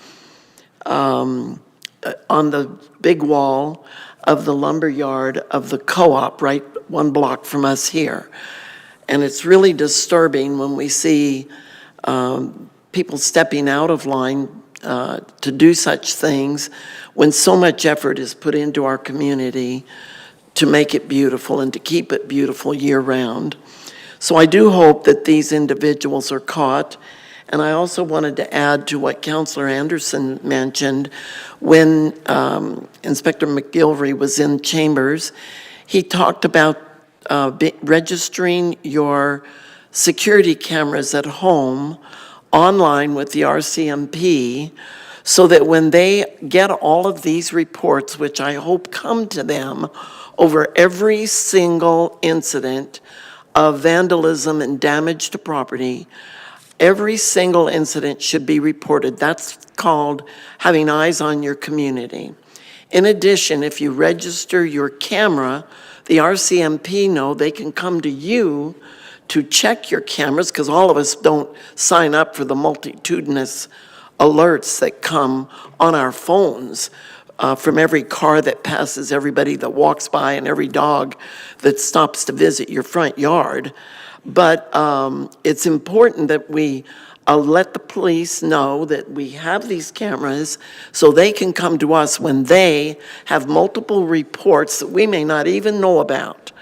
S8: on the big wall of the lumber yard of the co-op right 1 block from us here. And it's really disturbing when we see people stepping out of line to do such things when so much effort is put into our community to make it beautiful and to keep it beautiful year-round. So I do hope that these individuals are caught. And I also wanted to add to what Councillor Anderson mentioned. When Inspector McGilvery was in Chambers, he talked about registering your security cameras at home online with the RCMP, so that when they get all of these reports, which I hope come to them over every single incident of vandalism and damage to property, every single incident should be reported. That's called having eyes on your community. In addition, if you register your camera, the RCMP know they can come to you to check your cameras, because all of us don't sign up for the multitudinous alerts that come on our phones from every car that passes, everybody that walks by, and every dog that stops to visit your front yard. But it's important that we let the police know that we have these cameras so they can come to us when they have multiple reports that we may not even know about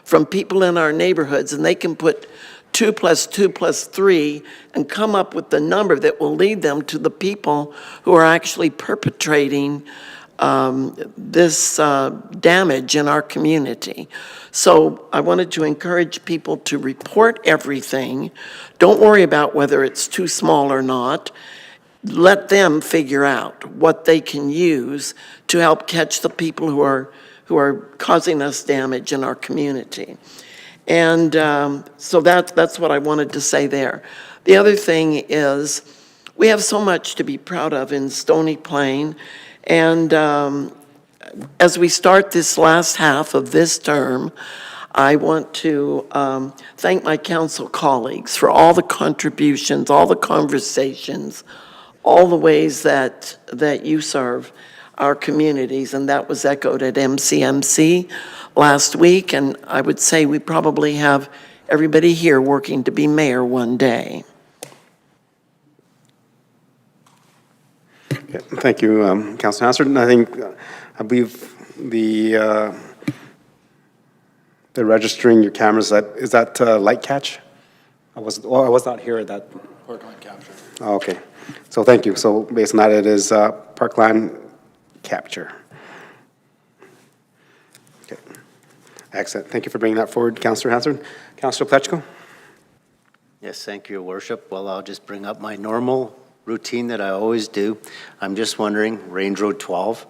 S8: from people in our neighborhoods, and they can put 2 + 2 + 3 and come up with the number that will lead them to the people who are actually perpetrating this damage in our community. So I wanted to encourage people to report everything. Don't worry about whether it's too small or not. Let them figure out what they can use to help catch the people who are causing us damage in our community. And so that's what I wanted to say there. The other thing is, we have so much to be proud of in Stony Plain. And as we start this last half of this term, I want to thank my council colleagues for all the contributions, all the conversations, all the ways that you serve our communities, and that was echoed at MCMC last week, and I would say we probably have everybody here working to be mayor one day.
S1: Okay, thank you, Councilor Hassard. I believe the registering your cameras, is that light catch? I was not here at that.
S9: Parkland capture.
S1: Oh, okay, so thank you. So based on that, it is Parkland capture. Okay, excellent. Thank you for bringing that forward, Councilor Hassard. Councilor Plechko?
S3: Yes, thank you, Your Worship. Well, I'll just bring up my normal routine that I always do. I'm just wondering, Range Road 12.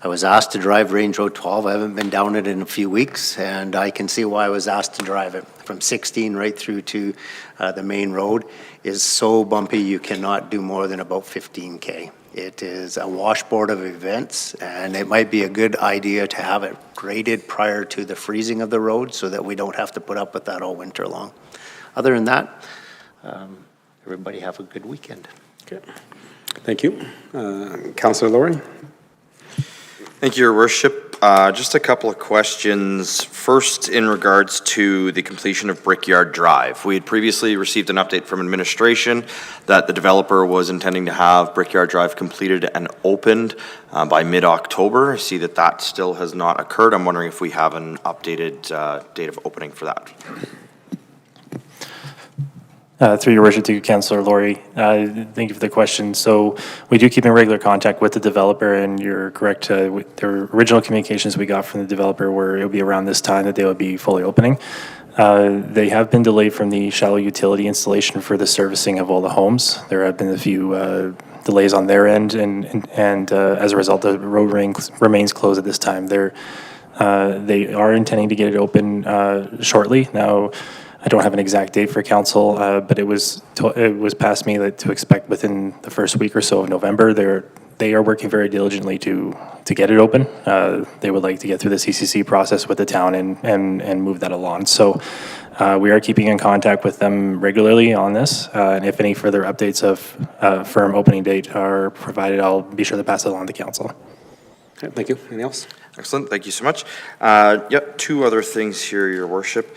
S3: I was asked to drive Range Road 12. I haven't been down it in a few weeks, and I can see why I was asked to drive it. From 16 right through to the main road is so bumpy you cannot do more than about 15K. It is a washboard of events, and it might be a good idea to have it graded prior to the freezing of the road so that we don't have to put up with that all winter long. Other than that, everybody have a good weekend.
S1: Okay. Thank you. Councilor Laurie?
S6: Thank you, Your Worship. Just a couple of questions. First, in regards to the completion of Brickyard Drive. We had previously received an update from administration that the developer was intending to have Brickyard Drive completed and opened by mid-October. I see that that still has not occurred. I'm wondering if we have an updated date of opening for that.
S7: Through your worship to Councillor Laurie, thank you for the question. So we do keep in regular contact with the developer, and you're correct. With the original communications we got from the developer were it would be around this time that they would be fully opening. They have been delayed from the shallow utility installation for the servicing of all the homes. There have been a few delays on their end, and as a result, the road remains closed at this time. They are intending to get it open shortly. Now, I don't have an exact date for council, but it was passed me that to expect within the first week or so of November. They are working very diligently to get it open. They would like to get through the CCC process with the town and move that along. So we are keeping in contact with them regularly on this. And if any further updates of firm opening date are provided, I'll be sure to pass it along to council.
S1: Okay, thank you. Anything else?
S6: Excellent, thank you so much. Yep, two other things here, Your Worship.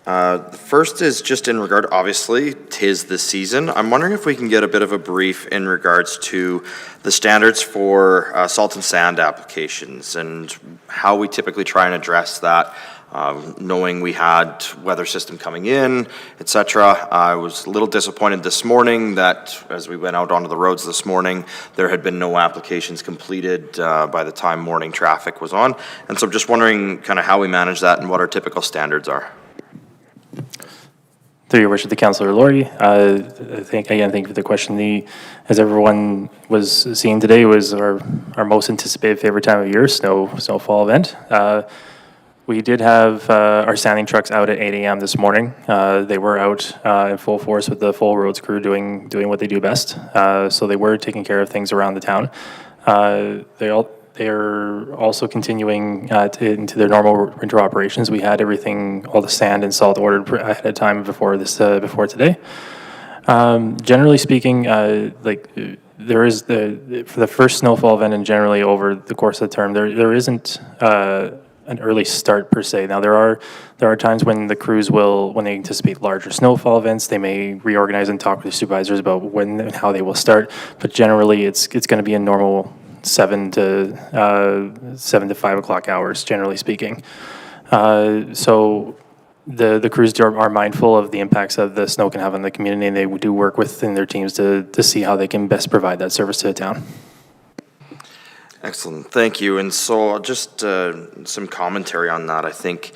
S6: The first is just in regard, obviously, 'tis the season. I'm wondering if we can get a bit of a brief in regards to the standards for salt and sand applications and how we typically try and address that, knowing we had weather system coming in, et cetera. I was a little disappointed this morning that as we went out onto the roads this morning, there had been no applications completed by the time morning traffic was on. And so I'm just wondering kind of how we manage that and what our typical standards are.
S7: Through your worship, the Councillor Laurie, thank you for the question. As everyone was seeing today, was our most anticipated favorite time of year, snowfall event. We did have our sanding trucks out at 8 a.m. this morning. They were out in full force with the full roads crew doing what they do best. So they were taking care of things around the town. They're also continuing into their normal winter operations. We had everything, all the sand and salt ordered ahead of time before before today. Generally speaking, there is for the first snowfall event and generally over the course of the term, there isn't an early start per se. Now there are times when the crews when they anticipate larger snowfall events, they may reorganize and talk with the supervisors about when and how they will start. But generally, it's going to be a normal 7 to 5 o'clock hours, generally speaking. So the crews are mindful of the impacts that the snow can have on the community, and they do work within their teams to see how they can best provide that service to the town.
S6: Excellent, thank you. And so just some commentary on that. I think,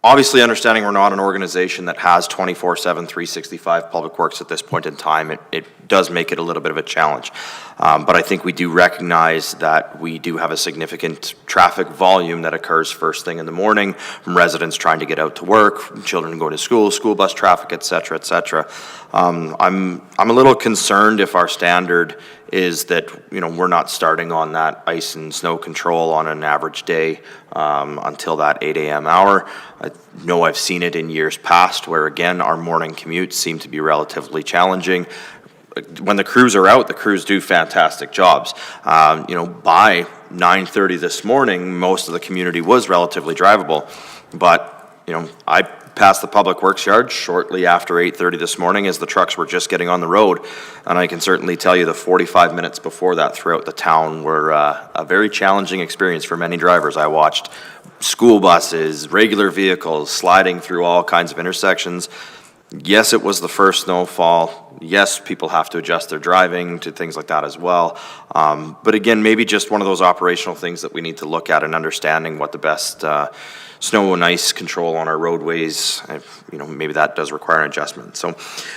S6: obviously understanding we're not an organization that has 24/7, 365 public works at this point in time, it does make it a little bit of a challenge. But I think we do recognize that we do have a significant traffic volume that occurs first thing in the morning from residents trying to get out to work, children going to school bus traffic, et cetera, et cetera. I'm a little concerned if our standard is that, we're not starting on that ice and snow control on an average day until that 8 a.m. hour. I know I've seen it in years past where, again, our morning commutes seem to be relatively challenging. When the crews are out, the crews do fantastic jobs. By 9:30 this morning, most of the community was relatively drivable. But, I passed the Public Works yard shortly after 8:30 this morning as the trucks were just getting on the road. And I can certainly tell you the 45 minutes before that throughout the town were a very challenging experience for many drivers. I watched school buses, regular vehicles sliding through all kinds of intersections. Yes, it was the first snowfall. Yes, people have to adjust their driving to things like that as well. But again, maybe just one of those operational things that we need to look at and understanding what the best snow and ice control on our roadways, maybe that does require an adjustment. So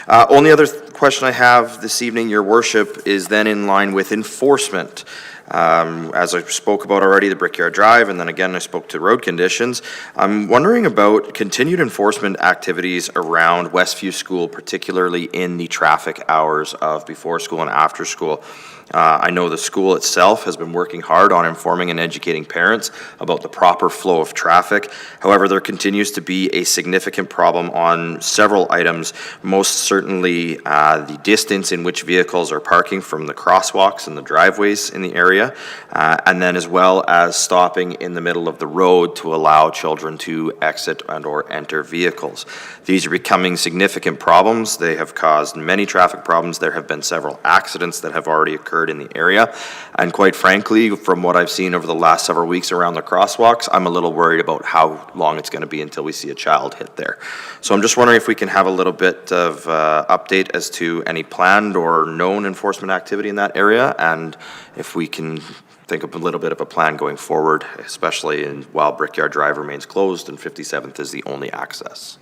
S6: only other question I have this evening, Your Worship, is then in line with enforcement. As I spoke about already, the Brickyard Drive, and then again, I spoke to road conditions. I'm wondering about continued enforcement activities around Westview School, particularly in the traffic hours of before school and after school. I know the school itself has been working hard on informing and educating parents about the proper flow of traffic. However, there continues to be a significant problem on several items, most certainly the distance in which vehicles are parking from the crosswalks and the driveways in the area, and then as well as stopping in the middle of the road to allow children to exit and or enter vehicles. These are becoming significant problems. They have caused many traffic problems. There have been several accidents that have already occurred in the area. And quite frankly, from what I've seen over the last several weeks around the crosswalks, I'm a little worried about how long it's going to be until we see a child hit there. So I'm just wondering if we can have a little bit of update as to any planned or known enforcement activity in that area, and if we can think of a little bit of a plan going forward, especially while Brickyard Drive remains closed and 57th is the only access.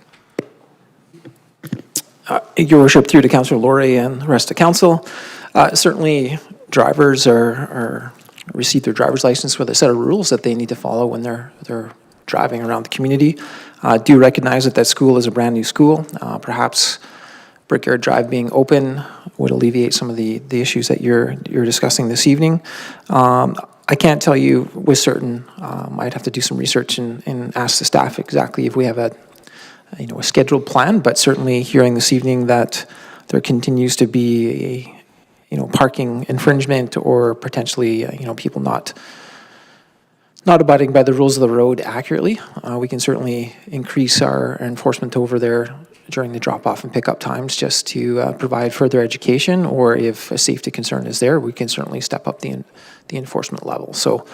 S14: Your Worship, through to Councillor Laurie and the rest of council, certainly drivers receive their driver's license with a set of rules that they need to follow when they're driving around the community. Do recognize that school is a brand-new school. Perhaps Brickyard Drive being open would alleviate some of the issues that you're discussing this evening. I can't tell you with certain. I'd have to do some research and ask the staff exactly if we have a scheduled plan, but certainly hearing this evening that there continues to be parking infringement or potentially, people not abiding by the rules of the road accurately, we can certainly increase our enforcement over there during the drop-off and pickup times just to provide further education, or if a safety concern is there, we can certainly step up the enforcement level. So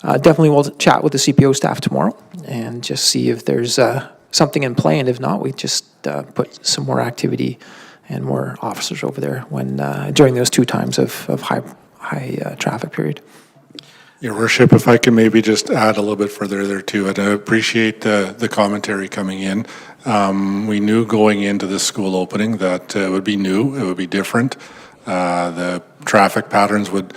S14: definitely we'll chat with the CPO staff tomorrow and just see if there's something in play, and if not, we just put some more activity and more officers over there when during those 2 times of high traffic period.
S11: Your Worship, if I can maybe just add a little bit further there too, and I appreciate the commentary coming in. We knew going into this school opening that it would be new, it would be different. The traffic patterns would,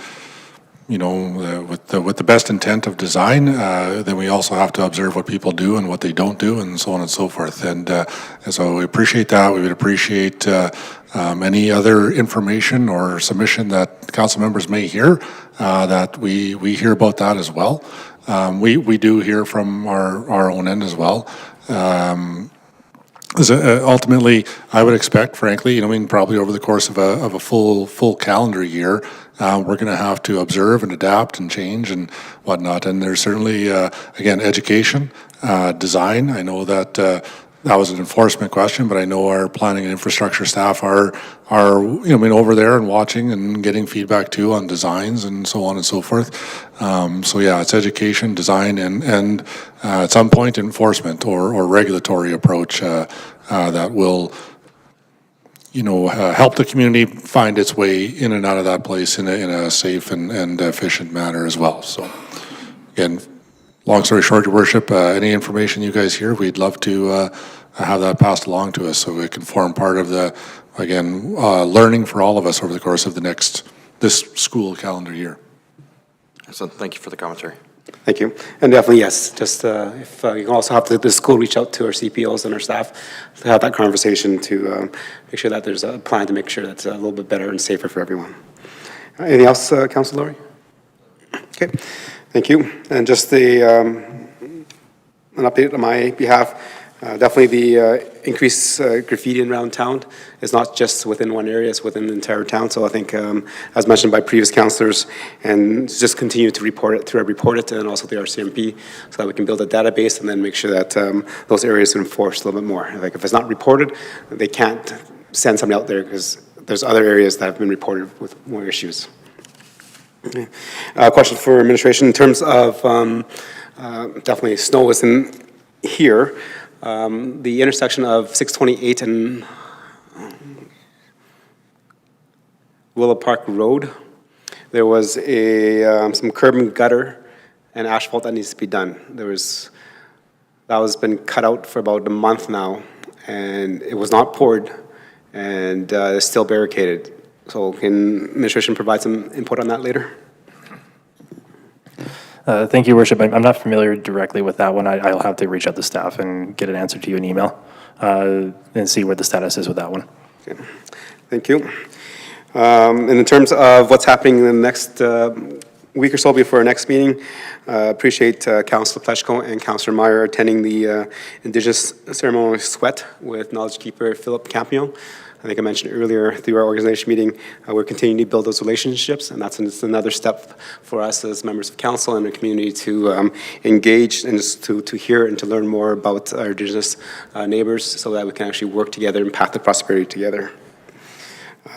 S11: with the best intent of design, then we also have to observe what people do and what they don't do, and so on and so forth. And so we appreciate that. We would appreciate any other information or submission that council members may hear, that we hear about that as well. We do hear from our own end as well. Ultimately, I would expect, frankly, probably over the course of a full calendar year, we're going to have to observe and adapt and change and whatnot. And there's certainly, again, education, design. I know that that was an enforcement question, but I know our planning and infrastructure staff are over there and watching and getting feedback too on designs and so on and so forth. So yeah, it's education, design, and at some point enforcement or regulatory approach that will help the community find its way in and out of that place in a safe and efficient manner as well. So again, long story short, Your Worship, any information you guys hear, we'd love to have that passed along to us so it can form part of the, again, learning for all of us over the course of this school calendar year.
S6: So thank you for the commentary.
S1: Thank you. And definitely, yes, just if you can also have the school reach out to our CPOs and our staff to have that conversation to make sure that there's a plan to make sure that's a little bit better and safer for everyone. Anything else, Councilor Laurie? Okay, thank you. And just an update on my behalf. Definitely the increased graffiti around town is not just within one area, it's within the entire town. So I think, as mentioned by previous councillors, and just continue to report it through our Report It and also the RCMP so that we can build a database and then make sure that those areas are enforced a little bit more. Like if it's not reported, they can't send somebody out there because there's other areas that have been reported with more issues. Okay. Question for administration in terms of definitely snow is in here. The intersection of 628 and Willow Park Road, there was some curb and gutter and asphalt that needs to be done. That was been cut out for about a month now, and it was not poured, and it's still barricaded. So can administration provide some input on that later?
S7: Thank you, Your Worship. I'm not familiar directly with that one. I'll have to reach out to staff and get an answer to you in email and see what the status is with that one.
S1: Okay. Thank you. And in terms of what's happening in the next week or so before our next meeting, appreciate Councillor Pleshko and Councillor Meyer attending the Indigenous Ceremonial Sweat with Knowledge Keeper Philip Campion. I think I mentioned earlier through our organization meeting, we're continuing to build those relationships, and that's another step for us as members of council and the community to engage and just to hear and to learn more about our Indigenous neighbors so that we can actually work together and path to prosperity together.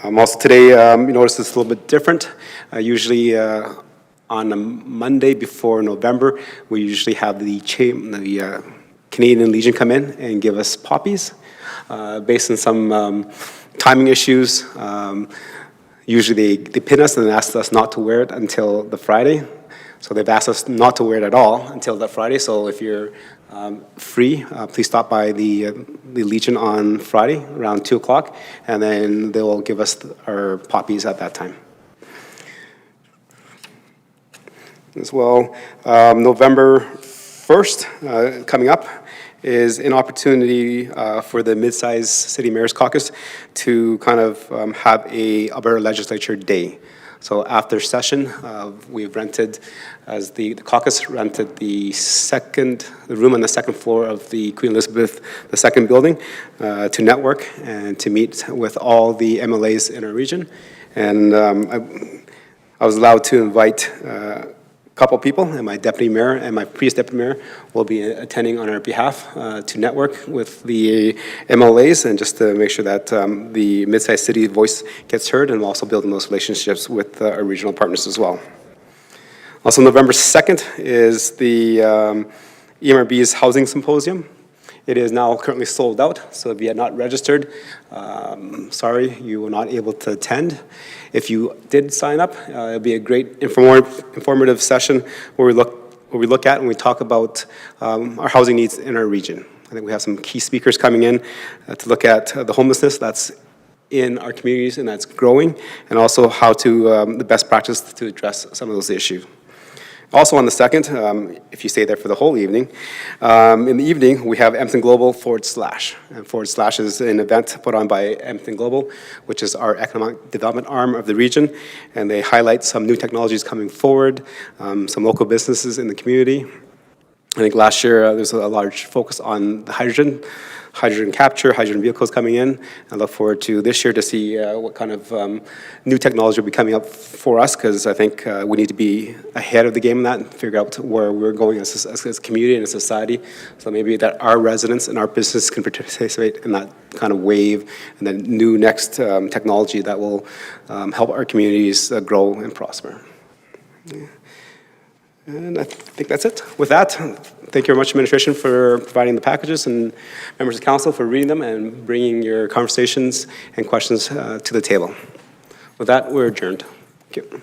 S1: Also today, you notice it's a little bit different. Usually on a Monday before November, we usually have the Canadian Legion come in and give us poppies. Based on some timing issues, usually they pin us and ask us not to wear it until the Friday. So they've asked us not to wear it at all until that Friday. So if you're free, please stop by the Legion on Friday around 2 o'clock, and then they will give us our poppies at that time. As well, November 1st, coming up, is an opportunity for the Mid-Size City Mayor's Caucus to kind of have a Alberta Legislature Day. So after session, we've rented, as the caucus rented the room on the second floor of the Queen Elizabeth II building to network and to meet with all the MLAs in our region. And I was allowed to invite couple people, and my deputy mayor and my previous deputy mayor will be attending on our behalf to network with the MLAs and just to make sure that the mid-sized city voice gets heard, and also building those relationships with our regional partners as well. Also, November 2nd is the EMRB's Housing Symposium. It is now currently sold out, so if you had not registered, sorry, you were not able to attend. If you did sign up, it'll be a great informative session where we look at and we talk about our housing needs in our region. I think we have some key speakers coming in to look at the homelessness that's in our communities and that's growing, and also how to the best practice to address some of those issues. Also on the 2nd, if you stay there for the whole evening, in the evening we have Edmonton Global /. And / is an event put on by Edmonton Global, which is our economic development arm of the region, and they highlight some new technologies coming forward, some local businesses in the community. I think last year there was a large focus on the hydrogen capture, hydrogen vehicles coming in. I look forward to this year to see what kind of new technology will be coming up for us, because I think we need to be ahead of the game in that and figure out where we're going as a community and a society. So maybe that our residents and our business can participate in that kind of wave and then new next technology that will help our communities grow and prosper. Yeah. And I think that's it. With that, thank you very much, administration, for providing the packages, and members of council for reading them and bringing your conversations and questions to the table. With that, we're adjourned. Thank you.